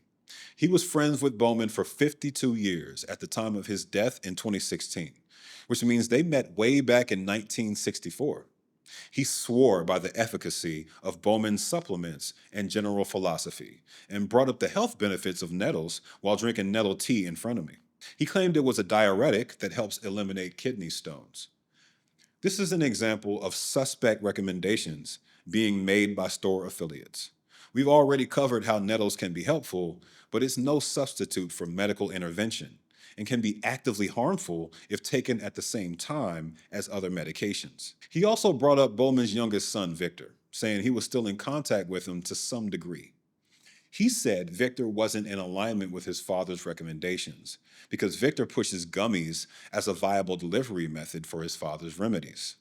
He was friends with Bowman for 52 years at the time of his death in 2016, which means they met way back in 1964. He swore by the efficacy of Bowman's supplements and general philosophy, and brought up the health benefits of nettles while drinking nettle tea in front of me. He claimed it was a diuretic that helps eliminate kidney stones. This is an example of suspect recommendations being made by store affiliates. We've already covered how nettles can be helpful, but it's no substitute for medical intervention and can be actively harmful if taken at the same time as other medications. He also brought up Bowman's youngest son, Victor, saying he was still in contact with him to some degree. He said Victor wasn't in alignment with his father's recommendations because Victor pushes gummies as a viable delivery method for his father's remedies.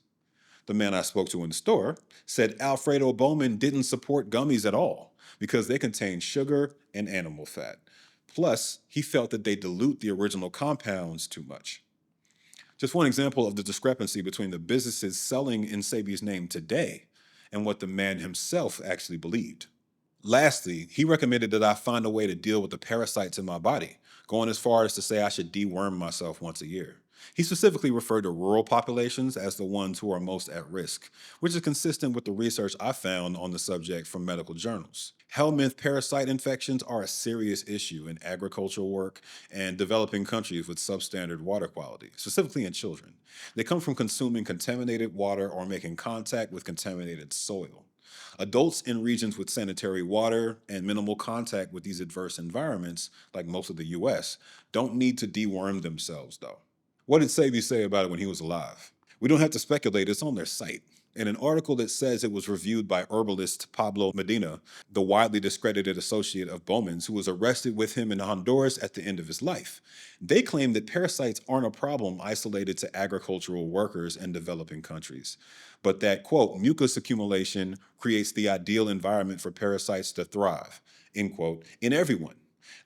The man I spoke to in the store said Alfredo Bowman didn't support gummies at all because they contain sugar and animal fat. Plus, he felt that they dilute the original compounds too much. Just one example of the discrepancy between the businesses selling in Sebi's name today and what the man himself actually believed. Lastly, he recommended that I find a way to deal with the parasites in my body, going as far as to say I should deworm myself once a year. He specifically referred to rural populations as the ones who are most at risk, which is consistent with the research I found on the subject from medical journals. Helminth parasite infections are a serious issue in agricultural work and developing countries with substandard water quality, specifically in children. They come from consuming contaminated water or making contact with contaminated soil. Adults in regions with sanitary water and minimal contact with these adverse environments, like most of the US, don't need to deworm themselves, though. What did Sebi say about it when he was alive? We don't have to speculate, it's on their site. In an article that says it was reviewed by herbalist Pablo Medina, the widely discredited associate of Bowman's, who was arrested with him in Honduras at the end of his life. They claim that parasites aren't a problem isolated to agricultural workers in developing countries, but that, quote, mucus accumulation creates the ideal environment for parasites to thrive, end quote, in everyone.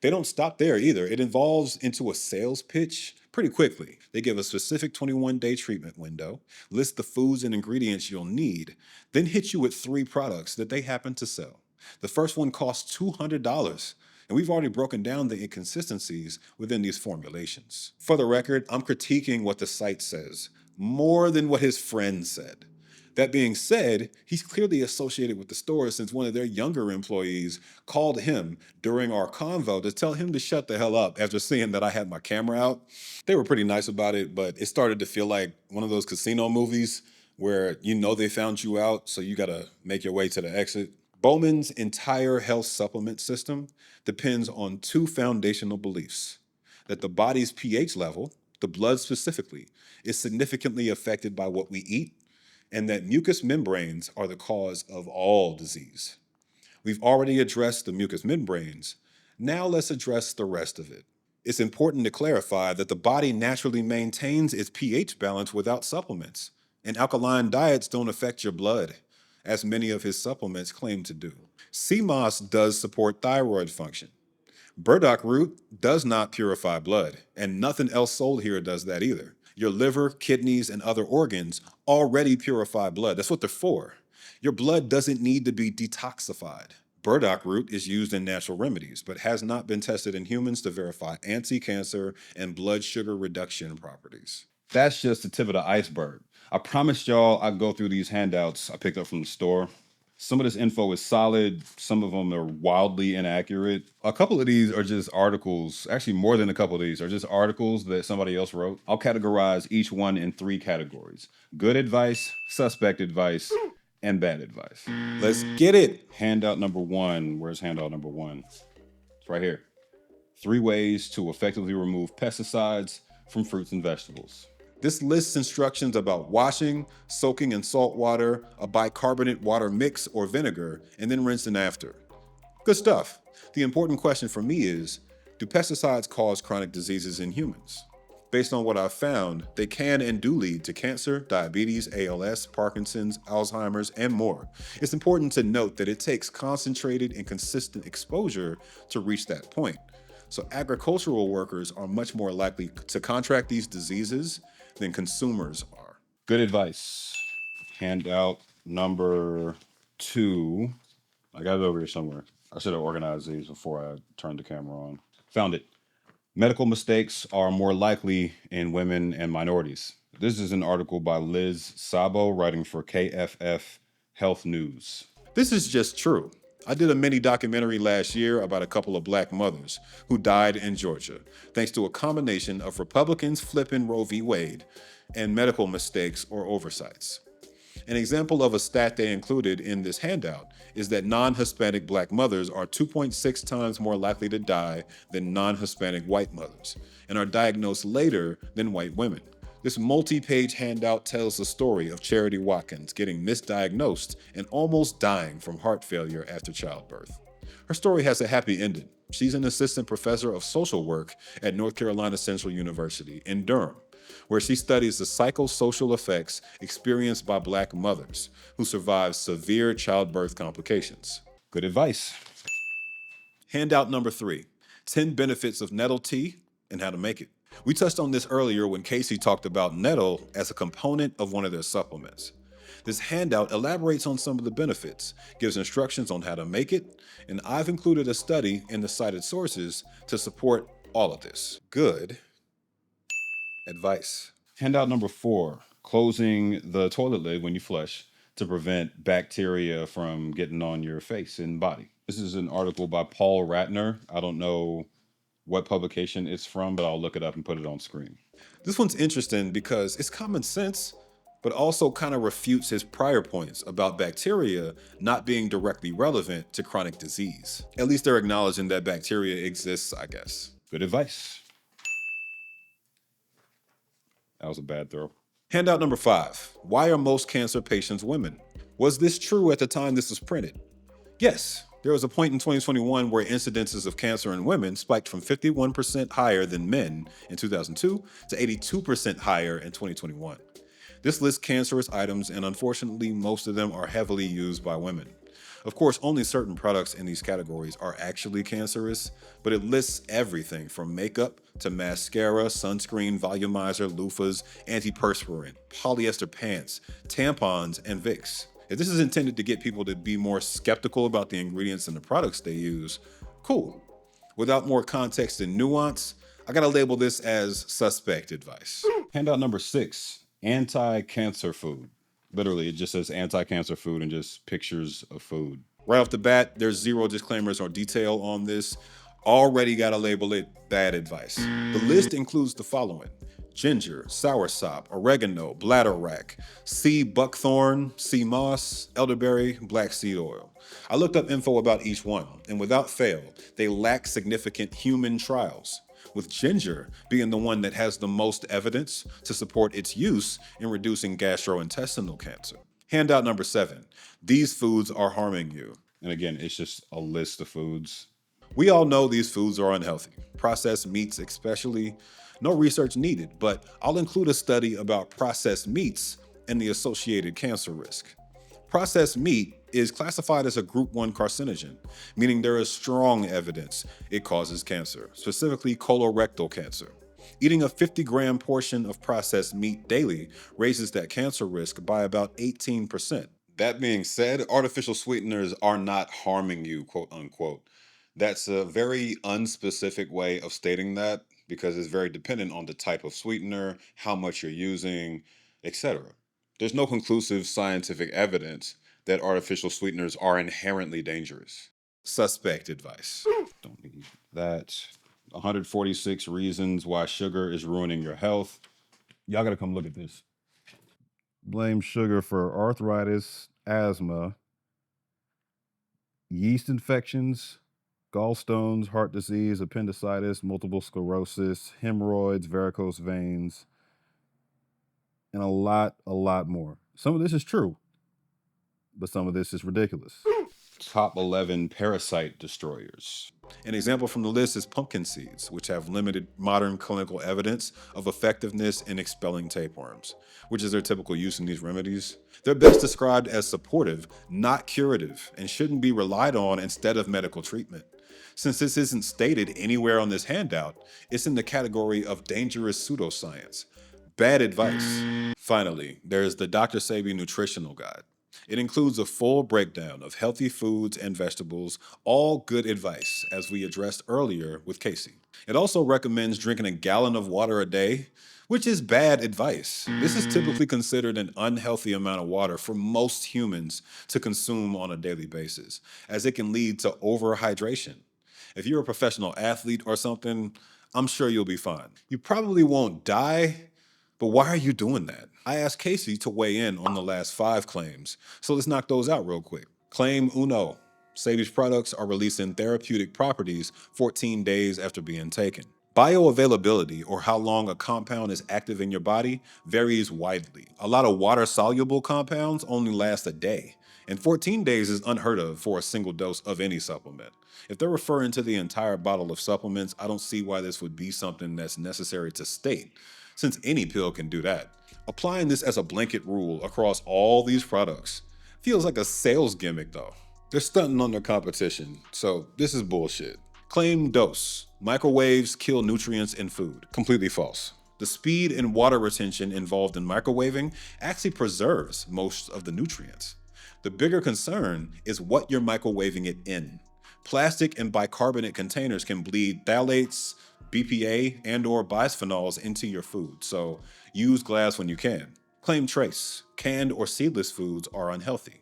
They don't stop there either. It evolves into a sales pitch pretty quickly. They give a specific 21-day treatment window, list the foods and ingredients you'll need, then hit you with 3 products that they happen to sell. The first one costs $200, and we've already broken down the inconsistencies within these formulations. For the record, I'm critiquing what the site says more than what his friend said. That being said, he's clearly associated with the store since one of their younger employees called him during our convo to tell him to shut the hell up after seeing that I had my camera out. They were pretty nice about it, but it started to feel like one of those casino movies where you know they found you out, so you gotta make your way to the exit. Bowman's entire health supplement system depends on 2 foundational beliefs: that the body's pH level, the blood specifically, is significantly affected by what we eat, and that mucous membranes are the cause of all disease. We've already addressed the mucous membranes. Now let's address the rest of it. It's important to clarify that the body naturally maintains its pH balance without supplements, and alkaline diets don't affect your blood, as many of his supplements claim to do. Sea moss does support thyroid function. Burdock root does not purify blood, and nothing else sold here does that either. Your liver, kidneys, and other organs already purify blood. That's what they're for. Your blood doesn't need to be detoxified. Burdock root is used in natural remedies, but has not been tested in humans to verify anti-cancer and blood sugar reduction properties. That's just the tip of the iceberg. I promised y'all I'd go through these handouts I picked up from the store. Some of this info is solid. Some of them are wildly inaccurate. A couple of these are just articles. Actually, more than a couple of these are just articles that somebody else wrote. I'll categorize each one in 3 categories: good advice, suspect advice, and bad advice. Let's get it. Handout number 1. Where's handout number 1? It's right here. 3 ways to effectively remove pesticides from fruits and vegetables. This lists instructions about washing, soaking in salt water, a bicarbonate water mix or vinegar, and then rinsing after. Good stuff. The important question for me is, do pesticides cause chronic diseases in humans? Based on what I've found, they can and do lead to cancer, diabetes, ALS, Parkinson's, Alzheimer's, and more. It's important to note that it takes concentrated and consistent exposure to reach that point. So agricultural workers are much more likely to contract these diseases than consumers are. Good advice. Handout number 2. I got it over here somewhere. I should have organized these before I turned the camera on. Found it. Medical mistakes are more likely in women and minorities. This is an article by Liz Sabo writing for KFF Health News. This is just true. I did a mini documentary last year about a couple of black mothers who died in Georgia, thanks to a combination of Republicans flipping Roe v. Wade and medical mistakes or oversights. An example of a stat they included in this handout is that non-Hispanic black mothers are 2.6 times more likely to die than non-Hispanic white mothers, and are diagnosed later than white women. This multi-page handout tells the story of Charity Watkins getting misdiagnosed and almost dying from heart failure after childbirth. Her story has a happy ending. She's an assistant professor of social work at North Carolina Central University in Durham, where she studies the psychosocial effects experienced by Black mothers who survive severe childbirth complications. Good advice. Handout number 3, 10 benefits of nettle tea and how to make it. We touched on this earlier when Casey talked about nettle as a component of one of their supplements. This handout elaborates on some of the benefits, gives instructions on how to make it, and I've included a study in the cited sources to support all of this. Good advice. Handout number 4, closing the toilet lid when you flush to prevent bacteria from getting on your face and body. This is an article by Paul Ratner. I don't know what publication it's from, but I'll look it up and put it on screen. This one's interesting because it's common sense, but also kind of refutes his prior points about bacteria not being directly relevant to chronic disease. At least they're acknowledging that bacteria exists, I guess. Good advice. That was a bad throw. Handout number 5. Why are most cancer patients women? Was this true at the time this was printed? Yes. There was a point in 2021 where incidences of cancer in women spiked from 51% higher than men in 2002 to 82% higher in 2021. This lists cancerous items, and unfortunately, most of them are heavily used by women. Of course, only certain products in these categories are actually cancerous, but it lists everything from makeup to mascara, sunscreen, volumizer, loofahs, antiperspirant, polyester pants, tampons, and Vicks. If this is intended to get people to be more skeptical about the ingredients and the products they use, cool. Without more context and nuance, I gotta label this as suspect advice. Handout number 6, anti-cancer food. Literally, it just says anti-cancer food and just pictures of food. Right off the bat, there's zero disclaimers or detail on this. Already gotta label it bad advice. The list includes the following: ginger, soursop, oregano, bladderwrack, sea buckthorn, sea moss, elderberry, black seed oil. I looked up info about each one, and without fail, they lack significant human trials, with ginger being the one that has the most evidence to support its use in reducing gastrointestinal cancer. Handout number 7, these foods are harming you. And again, it's just a list of foods. We all know these foods are unhealthy, processed meats especially. No research needed, but I'll include a study about processed meats and the associated cancer risk. Processed meat is classified as a group 1 carcinogen, meaning there is strong evidence it causes cancer, specifically colorectal cancer. Eating a 50-gram portion of processed meat daily raises that cancer risk by about 18%. That being said, artificial sweeteners are not harming you, quote unquote. That's a very unspecific way of stating that, because it's very dependent on the type of sweetener, how much you're using, etc. There's no conclusive scientific evidence that artificial sweeteners are inherently dangerous. Suspect advice. Don't need that. 146 reasons why sugar is ruining your health. Y'all gotta come look at this. Blame sugar for arthritis, asthma, yeast infections, gallstones, heart disease, appendicitis, multiple sclerosis, hemorrhoids, varicose veins, and a lot more. Some of this is true, but some of this is ridiculous. Top 11 parasite destroyers. An example from the list is pumpkin seeds, which have limited modern clinical evidence of effectiveness in expelling tapeworms, which is their typical use in these remedies. They're best described as supportive, not curative, and shouldn't be relied on instead of medical treatment. Since this isn't stated anywhere on this handout, it's in the category of dangerous pseudoscience. Bad advice. Finally, there's the Dr. Sebi Nutritional Guide. It includes a full breakdown of healthy foods and vegetables, all good advice, as we addressed earlier with Casey. It also recommends drinking a gallon of water a day, which is bad advice. This is typically considered an unhealthy amount of water for most humans to consume on a daily basis, as it can lead to overhydration. If you're a professional athlete or something, I'm sure you'll be fine. You probably won't die, but why are you doing that? I asked Casey to weigh in on the last 5 claims, so let's knock those out real quick. Claim uno: Sebi's products are releasing therapeutic properties 14 days after being taken. Bioavailability, or how long a compound is active in your body, varies widely. A lot of water-soluble compounds only last a day, and 14 days is unheard of for a single dose of any supplement. If they're referring to the entire bottle of supplements, I don't see why this would be something that's necessary to state, since any pill can do that. Applying this as a blanket rule across all these products feels like a sales gimmick though. They're stunting on their competition, so this is bullshit. Claim dose. Microwaves kill nutrients in food. Completely false. The speed and water retention involved in microwaving actually preserves most of the nutrients. The bigger concern is what you're microwaving it in. Plastic and bicarbonate containers can bleed phthalates, BPA, and/or bisphenols into your food, so use glass when you can. Claim trace. Canned or seedless foods are unhealthy.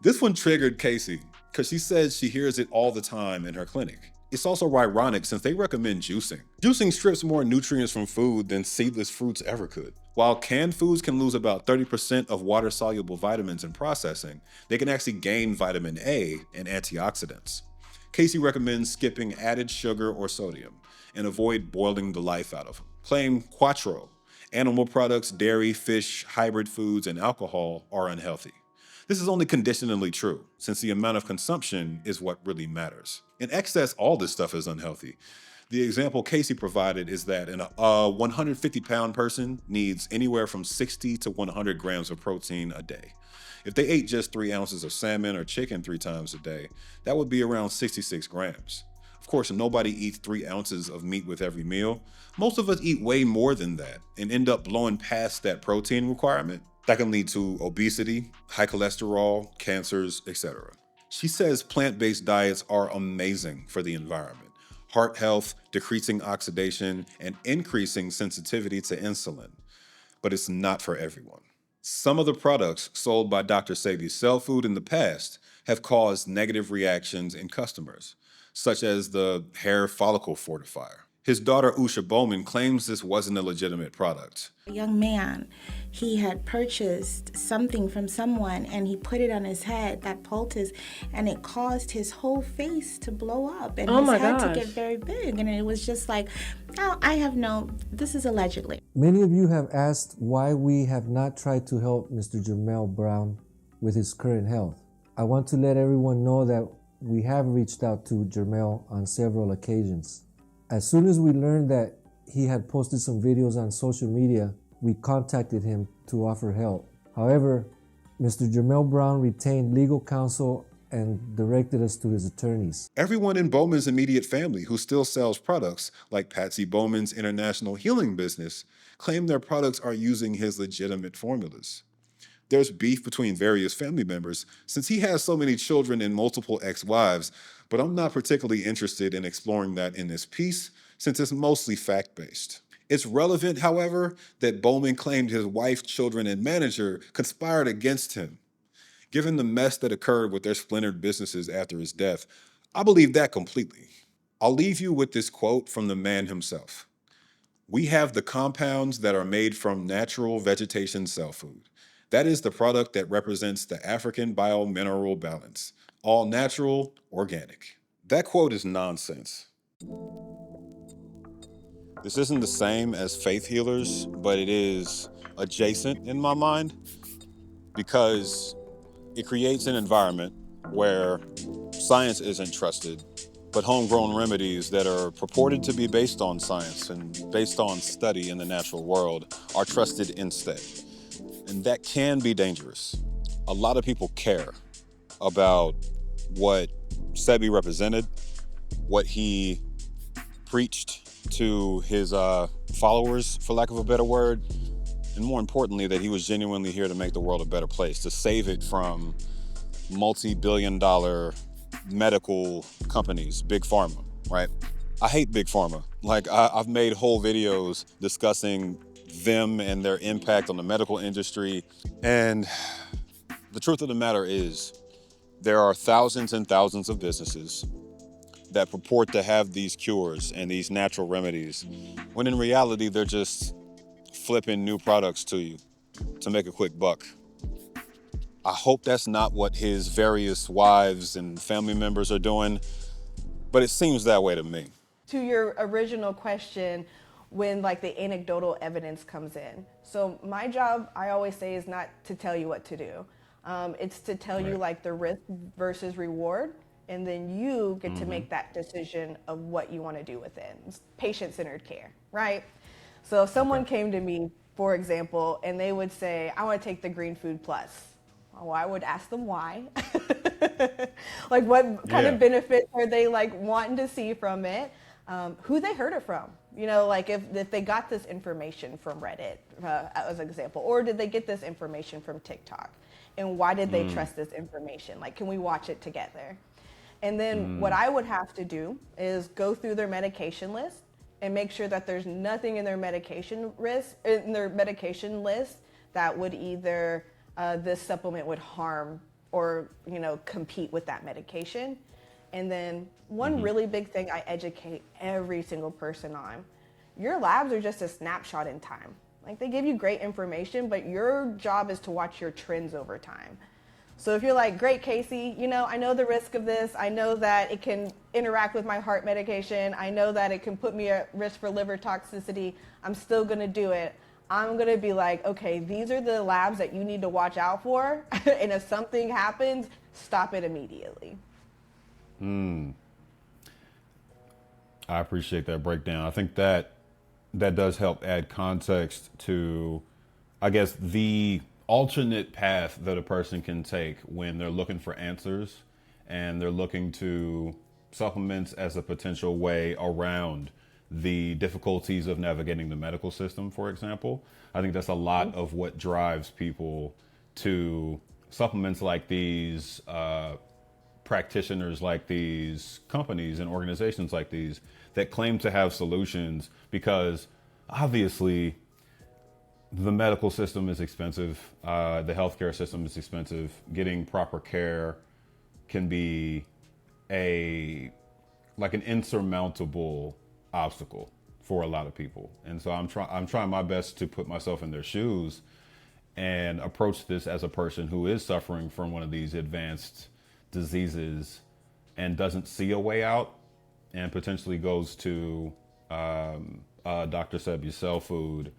This one triggered Casey, because she says she hears it all the time in her clinic. It's also ironic since they recommend juicing. Juicing strips more nutrients from food than seedless fruits ever could. While canned foods can lose about 30% of water-soluble vitamins in processing, they can actually gain vitamin A and antioxidants. Casey recommends skipping added sugar or sodium and avoid boiling the life out of them. Claim Quattro. Animal products, dairy, fish, hybrid foods, and alcohol are unhealthy. This is only conditionally true, since the amount of consumption is what really matters. In excess, all this stuff is unhealthy. The example Casey provided is that a 150-pound person needs anywhere from 60 to 100 grams of protein a day. If they ate just 3 ounces of salmon or chicken 3 times a day, that would be around 66 grams. Of course, nobody eats 3 ounces of meat with every meal. Most of us eat way more than that and end up blowing past that protein requirement. That can lead to obesity, high cholesterol, cancers, etc. She says plant-based diets are amazing for the environment. Heart health, decreasing oxidation, and increasing sensitivity to insulin. But it's not for everyone. Some of the products sold by Dr. Sebi's Cell Food in the past have caused negative reactions in customers, such as the hair follicle fortifier. His daughter Usha Bowman claims this wasn't a legitimate product. A young man, he had purchased something from someone and he put it on his head, that poultice, and it caused his whole face to blow up and his head to get very big. And it was just like, oh, this is allegedly. Many of you have asked why we have not tried to help Mr. Jermell Brown with his current health. I want to let everyone know that we have reached out to Jermell on several occasions. As soon as we learned that he had posted some videos on social media, we contacted him to offer help. However, Mr. Jermell Brown retained legal counsel and directed us to his attorneys. Everyone in Bowman's immediate family who still sells products, like Patsy Bowman's international healing business, claim their products are using his legitimate formulas. There's beef between various family members since he has so many children and multiple ex-wives, but I'm not particularly interested in exploring that in this piece since it's mostly fact-based. It's relevant, however, that Bowman claimed his wife, children, and manager conspired against him. Given the mess that occurred with their splintered businesses after his death, I believe that completely. I'll leave you with this quote from the man himself. "We have the compounds that are made from natural vegetation cell food. That is the product that represents the African biomineral balance. All natural, organic." That quote is nonsense. This isn't the same as faith healers, but it is adjacent in my mind because it creates an environment where science isn't trusted, but homegrown remedies that are purported to be based on science and based on study in the natural world are trusted instead. And that can be dangerous. A lot of people care about what Sebi represented, what he preached to his followers, for lack of a better word, and more importantly, that he was genuinely here to make the world a better place, to save it from multi-billion-dollar medical companies, big pharma, right? I hate big pharma. Like, I've made whole videos discussing them and their impact on the medical industry. And the truth of the matter is, there are thousands and thousands of businesses that purport to have these cures and these natural remedies, when in reality, they're just flipping new products to you to make a quick buck. I hope that's not what his various wives and family members are doing, but it seems that way to me. to your original question, when like the anecdotal evidence comes in. So my job, I always say, is not to tell you what to do. It's to tell you like the risk versus reward, and then you get to make that decision of what you want to do with it. It's patient-centered care, right? So if someone came to me, for example, and they would say, I want to take the Green Food Plus. Well, I would ask them why. Like what kind of benefits are they like wanting to see from it? Who they heard it from? You know, like if they got this information from Reddit, as an example, or did they get this information from TikTok? And why did they trust this information? Like, can we watch it together? And then what I would have to do is go through their medication list and make sure that there's nothing in their medication list that would either this supplement would harm or, you know, compete with that medication. And then one really big thing I educate every single person on, your labs are just a snapshot in time. Like, they give you great information, but your job is to watch your trends over time. So if you're like, great, Casey, you know, I know the risk of this. I know that it can interact with my heart medication. I know that it can put me at risk for liver toxicity. I'm still going to do it. I'm going to be like, okay, these are the labs that you need to watch out for. And if something happens, stop it immediately. I appreciate that breakdown. I think that does help add context to, I guess, the alternate path that a person can take when they're looking for answers and they're looking to supplements as a potential way around the difficulties of navigating the medical system, for example. I think that's a lot of what drives people to supplements like these, practitioners like these, companies and organizations like these that claim to have solutions, because obviously the medical system is expensive. The healthcare system is expensive. Getting proper care can be an insurmountable obstacle for a lot of people. And so I'm trying my best to put myself in their shoes and approach this as a person who is suffering from one of these advanced diseases and doesn't see a way out, and potentially goes to Dr. Sebi's Cell Food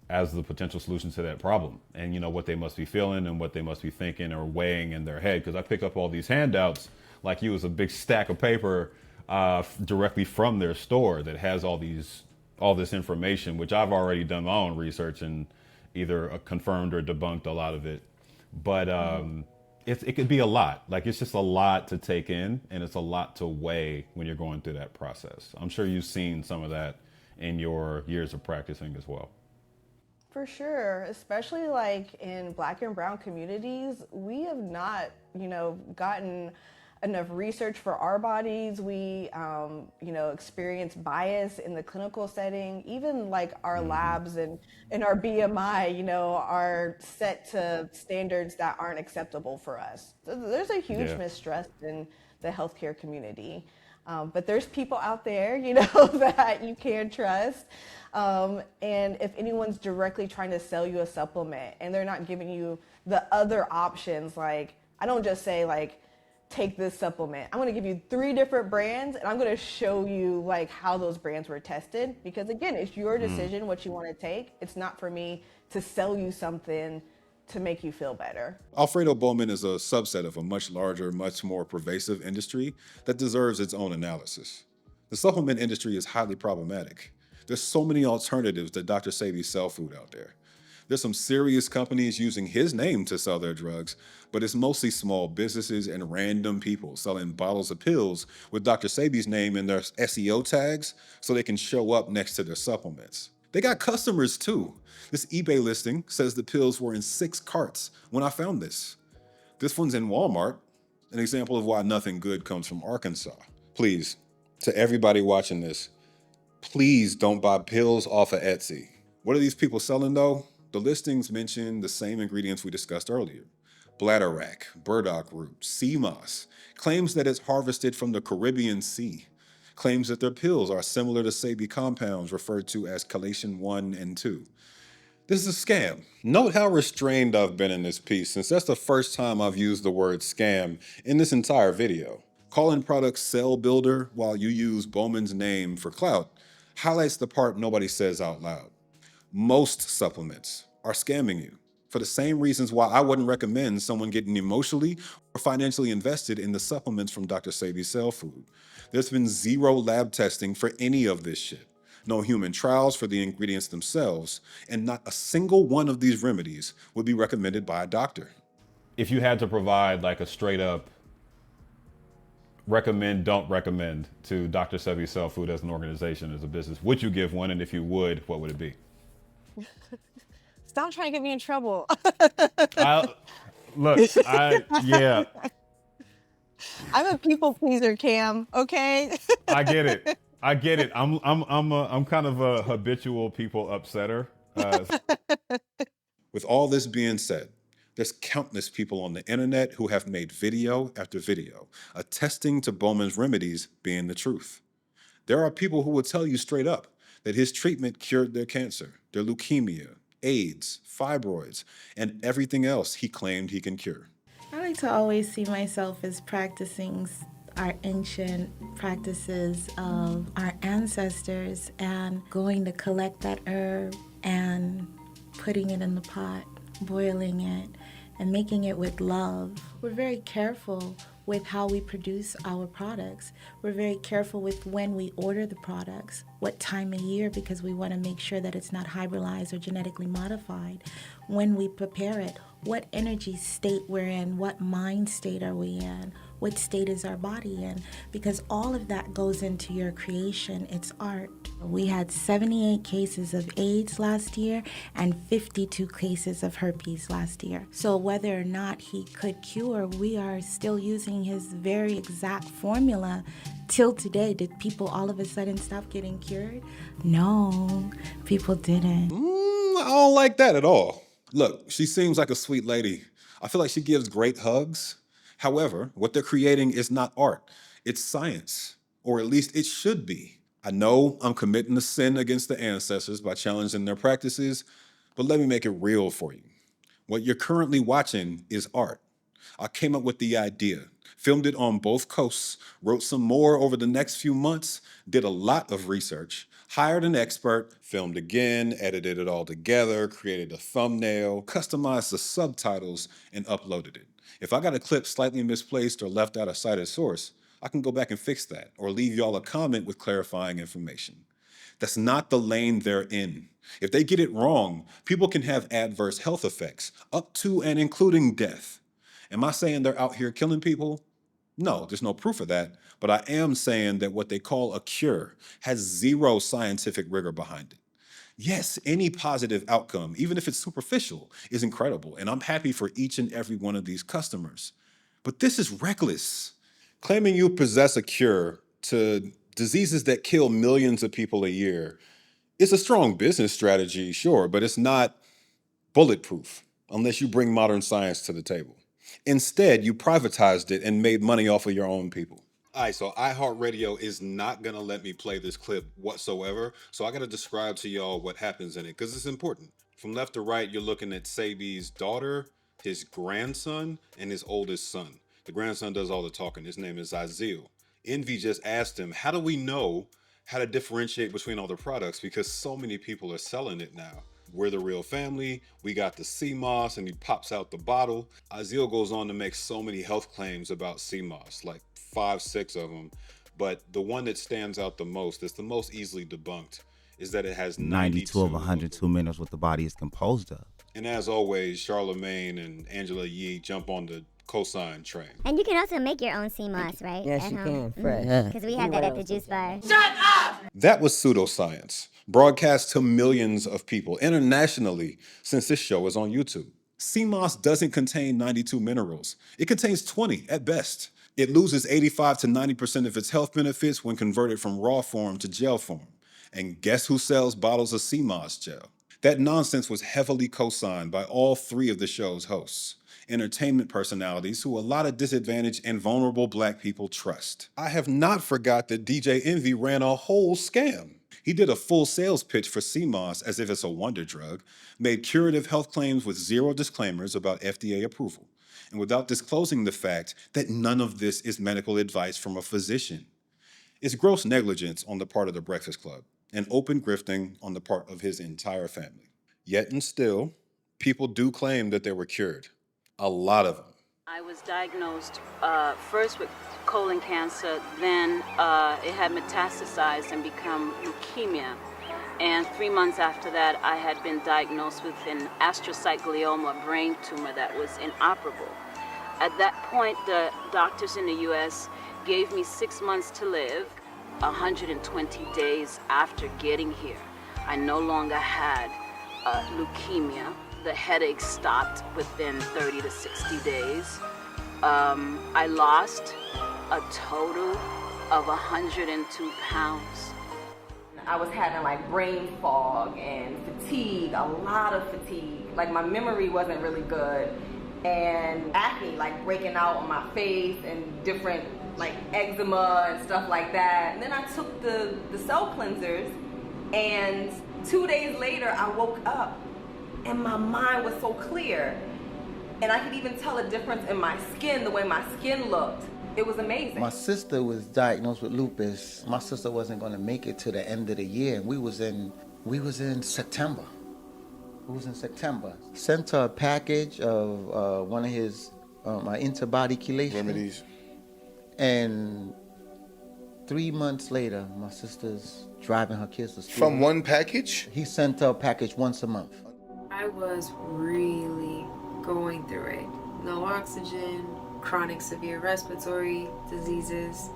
as the potential solution to that problem. And you know what they must be feeling and what they must be thinking or weighing in their head. Because I pick up all these handouts like you, as a big stack of paper directly from their store that has all this information, which I've already done my own research and either confirmed or debunked a lot of it. But it could be a lot. Like, it's just a lot to take in, and it's a lot to weigh when you're going through that process. I'm sure you've seen some of that in your years of practicing as well. For sure, especially like in Black and Brown communities, we have not, gotten enough research for our bodies. We, experience bias in the clinical setting. Even like our labs and our BMI, are set to standards that aren't acceptable for us. So there's a huge mistrust in the healthcare community. But there's people out there, that you can trust. And if anyone's directly trying to sell you a supplement and they're not giving you the other options, like, I don't just say like, take this supplement. I'm going to give you 3 different brands, and I'm going to show you like how those brands were tested, because again, it's your decision what you want to take. It's not for me to sell you something to make you feel better. Alfredo Bowman is a subset of a much larger, much more pervasive industry that deserves its own analysis. The supplement industry is highly problematic. There's so many alternatives to Dr. Sebi's Cell Food out there. There's some serious companies using his name to sell their drugs, but it's mostly small businesses and random people selling bottles of pills with Dr. Sebi's name in their SEO tags so they can show up next to their supplements. They got customers too. This eBay listing says the pills were in 6 carts when I found this. This one's in Walmart, an example of why nothing good comes from Arkansas. Please, to everybody watching this, please don't buy pills off of Etsy. What are these people selling though? The listings mention the same ingredients we discussed earlier. Bladderwrack, burdock root, sea moss, claims that it's harvested from the Caribbean Sea, claims that their pills are similar to Sebi compounds referred to as chelation 1 and 2. This is a scam. Note how restrained I've been in this piece, since that's the first time I've used the word scam in this entire video. Calling products cell builder while you use Bowman's name for clout highlights the part nobody says out loud. Most supplements are scamming you for the same reasons why I wouldn't recommend someone getting emotionally or financially invested in the supplements from Dr. Sebi's Cell Food. There's been zero lab testing for any of this shit, no human trials for the ingredients themselves, and not a single one of these remedies would be recommended by a doctor. If you had to provide like a straight up recommend, don't recommend to Dr. Sebi's Cell Food as an organization, as a business, would you give one? And if you would, what would it be? Stop trying to get me in trouble. Yeah. I'm a people pleaser, Cam. Okay. I get it. I'm kind of a habitual people upsetter. With all this being said, there's countless people on the internet who have made video after video attesting to Bowman's remedies being the truth. There are people who will tell you straight up that his treatment cured their cancer, their leukemia, AIDS, fibroids, and everything else he claimed he can cure. I like to always see myself as practicing our ancient practices of our ancestors and going to collect that herb and putting it in the pot, boiling it, and making it with love. We're very careful with how we produce our products. We're very careful with when we order the products, what time of year, because we want to make sure that it's not hybridized or genetically modified. When we prepare it, what energy state we're in, what mind state are we in, what state is our body in, because all of that goes into your creation. It's art. We had 78 cases of AIDS last year and 52 cases of herpes last year. So whether or not he could cure, we are still using his very exact formula till today. Did people all of a sudden stop getting cured? No, people didn't. I don't like that at all. Look, she seems like a sweet lady. I feel like she gives great hugs. However, what they're creating is not art, it's science, or at least it should be. I know I'm committing a sin against the ancestors by challenging their practices, but let me make it real for you. What you're currently watching is art. I came up with the idea, filmed it on both coasts, wrote some more over the next few months, did a lot of research, hired an expert, filmed again, edited it all together, created a thumbnail, customized the subtitles, and uploaded it. If I got a clip slightly misplaced or left out a cited source, I can go back and fix that or leave y'all a comment with clarifying information. That's not the lane they're in. If they get it wrong, people can have adverse health effects, up to and including death. Am I saying they're out here killing people? No, there's no proof of that, but I am saying that what they call a cure has zero scientific rigor behind it. Yes, any positive outcome, even if it's superficial, is incredible, and I'm happy for each and every one of these customers. But this is reckless. Claiming you possess a cure to diseases that kill millions of people a year is a strong business strategy, sure, but it's not bulletproof unless you bring modern science to the table. Instead, you privatized it and made money off of your own people. All right, so iHeartRadio is not going to let me play this clip whatsoever, so I got to describe to y'all what happens in it, because it's important. From left to right, you're looking at Sebi's daughter, his grandson, and his oldest son. The grandson does all the talking. His name is Azil. Envy just asked him, how do we know how to differentiate between all the products? Because so many people are selling it now. We're the real family. We got the CMOS, and he pops out the bottle. Azil goes on to make so many health claims about CMOS, like 5, 6 of them. But the one that stands out the most, that's the most easily debunked, is that it has 92 of 102 minerals what the body is composed of. And as always, Charlemagne and Angela Yee jump on the cosign train. And you can also make your own CMOS, right? Yes, at you home. can, fresh. Because we have that at the juice bar. Shut up! That was pseudoscience, broadcast to millions of people internationally since this show is on YouTube. CMOS doesn't contain 92 minerals. It contains 20 at best. It loses 85 to 90% of its health benefits when converted from raw form to gel form. And guess who sells bottles of CMOS gel? That nonsense was heavily co-signed by all 3 of the show's hosts, entertainment personalities who a lot of disadvantaged and vulnerable Black people trust. I have not forgot that DJ Envy ran a whole scam. He did a full sales pitch for CMOS as if it's a wonder drug, made curative health claims with zero disclaimers about FDA approval, and without disclosing the fact that none of this is medical advice from a physician. It's gross negligence on the part of the Breakfast Club and open grifting on the part of his entire family. Yet and still, people do claim that they were cured. A lot of them. I was diagnosed first with colon cancer, then it had metastasized and become leukemia. And 3 months after that, I had been diagnosed with an astrocytoma brain tumor that was inoperable. At that point, the doctors in the U.S. gave me 6 months to live. 120 days after getting here, I no longer had leukemia. The headache stopped within 30 to 60 days. I lost a total of 102 pounds. I was having like brain fog and fatigue, a lot of fatigue. Like my memory wasn't really good, and acne like breaking out on my face and different like eczema and stuff like that. And then I took the cell cleansers, and 2 days later I woke up and my mind was so clear, and I could even tell a difference in my skin, the way my skin looked. It was amazing. My sister was diagnosed with lupus. My sister wasn't going to make it to the end of the year, and we was in September. It was in September. Sent her a package of one of his antibody chelation remedies. And 3 months later, my sister's driving her kids to school. From one package? He sent her a package once a month. I was really going through it. No oxygen, chronic severe respiratory diseases.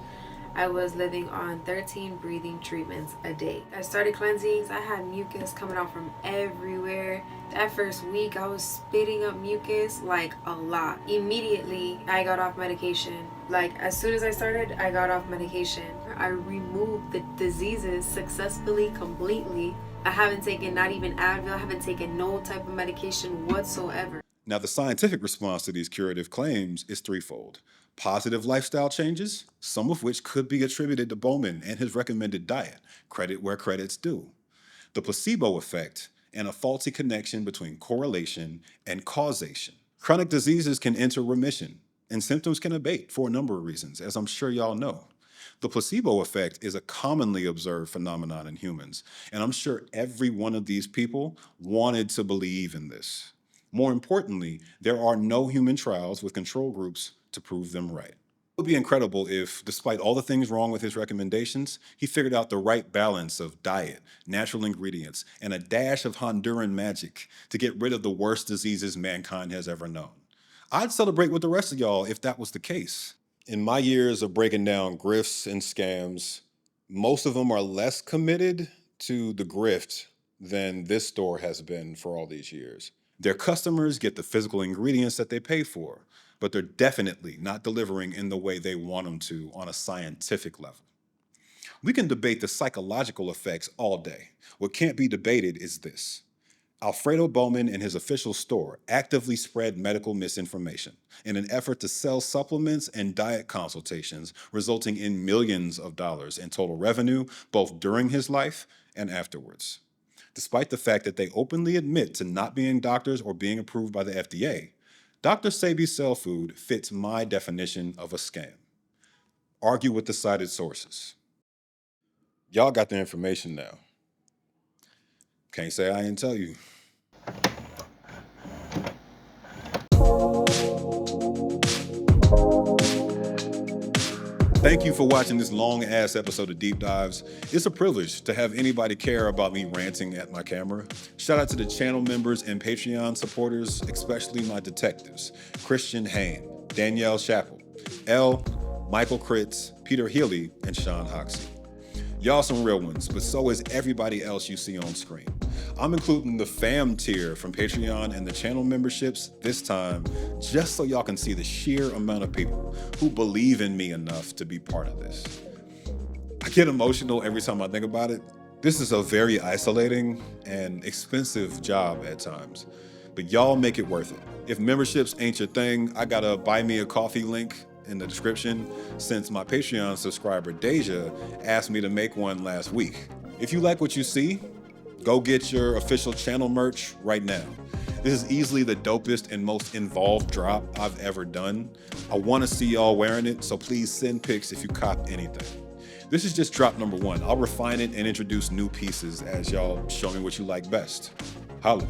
I was living on 13 breathing treatments a day. I started cleansings. I had mucus coming out from everywhere. That first week, I was spitting up mucus like a lot. Immediately, I got off medication. Like as soon as I started, I got off medication. I removed the diseases successfully, completely. I haven't taken not even Advil. I haven't taken no type of medication whatsoever. Now, the scientific response to these curative claims is threefold. Positive lifestyle changes, some of which could be attributed to Bowman and his recommended diet, credit where credit's due. The placebo effect, and a faulty connection between correlation and causation. Chronic diseases can enter remission, and symptoms can abate for a number of reasons, as I'm sure y'all know. The placebo effect is a commonly observed phenomenon in humans, and I'm sure every one of these people wanted to believe in this. More importantly, there are no human trials with control groups to prove them right. It would be incredible if, despite all the things wrong with his recommendations, he figured out the right balance of diet, natural ingredients, and a dash of Honduran magic to get rid of the worst diseases mankind has ever known. I'd celebrate with the rest of y'all if that was the case. In my years of breaking down grifts and scams, most of them are less committed to the grift than this store has been for all these years. Their customers get the physical ingredients that they pay for, but they're definitely not delivering in the way they want them to on a scientific level. We can debate the psychological effects all day. What can't be debated is this. Alfredo Bowman and his official store actively spread medical misinformation in an effort to sell supplements and diet consultations, resulting in millions of dollars in total revenue, both during his life and afterwards. Despite the fact that they openly admit to not being doctors or being approved by the FDA, Dr. Sebi's cell food fits my definition of a scam. Argue with the cited sources. Y'all got the information now. Can't say I didn't tell you. Thank you for watching this long-ass episode of Deep Dives. It's a privilege to have anybody care about me ranting at my camera. Shout out to the channel members and Patreon supporters, especially my detectives, Christian Hain, Danielle Chappell, L, Michael Kritz, Peter Healy, and Sean Hoxie. Y'all some real ones, but so is everybody else you see on screen. I'm including the fam tier from Patreon and the channel memberships this time, just so y'all can see the sheer amount of people who believe in me enough to be part of this. I get emotional every time I think about it. This is a very isolating and expensive job at times, but y'all make it worth it. If memberships ain't your thing, I got a buy me a coffee link in the description, since my Patreon subscriber Deja asked me to make one last week. If you like what you see, go get your official channel merch right now. This is easily the dopest and most involved drop I've ever done. I want to see y'all wearing it, so please send pics if you cop anything. This is just drop number 1. I'll refine it and introduce new pieces as y'all show me what you like best. Holla.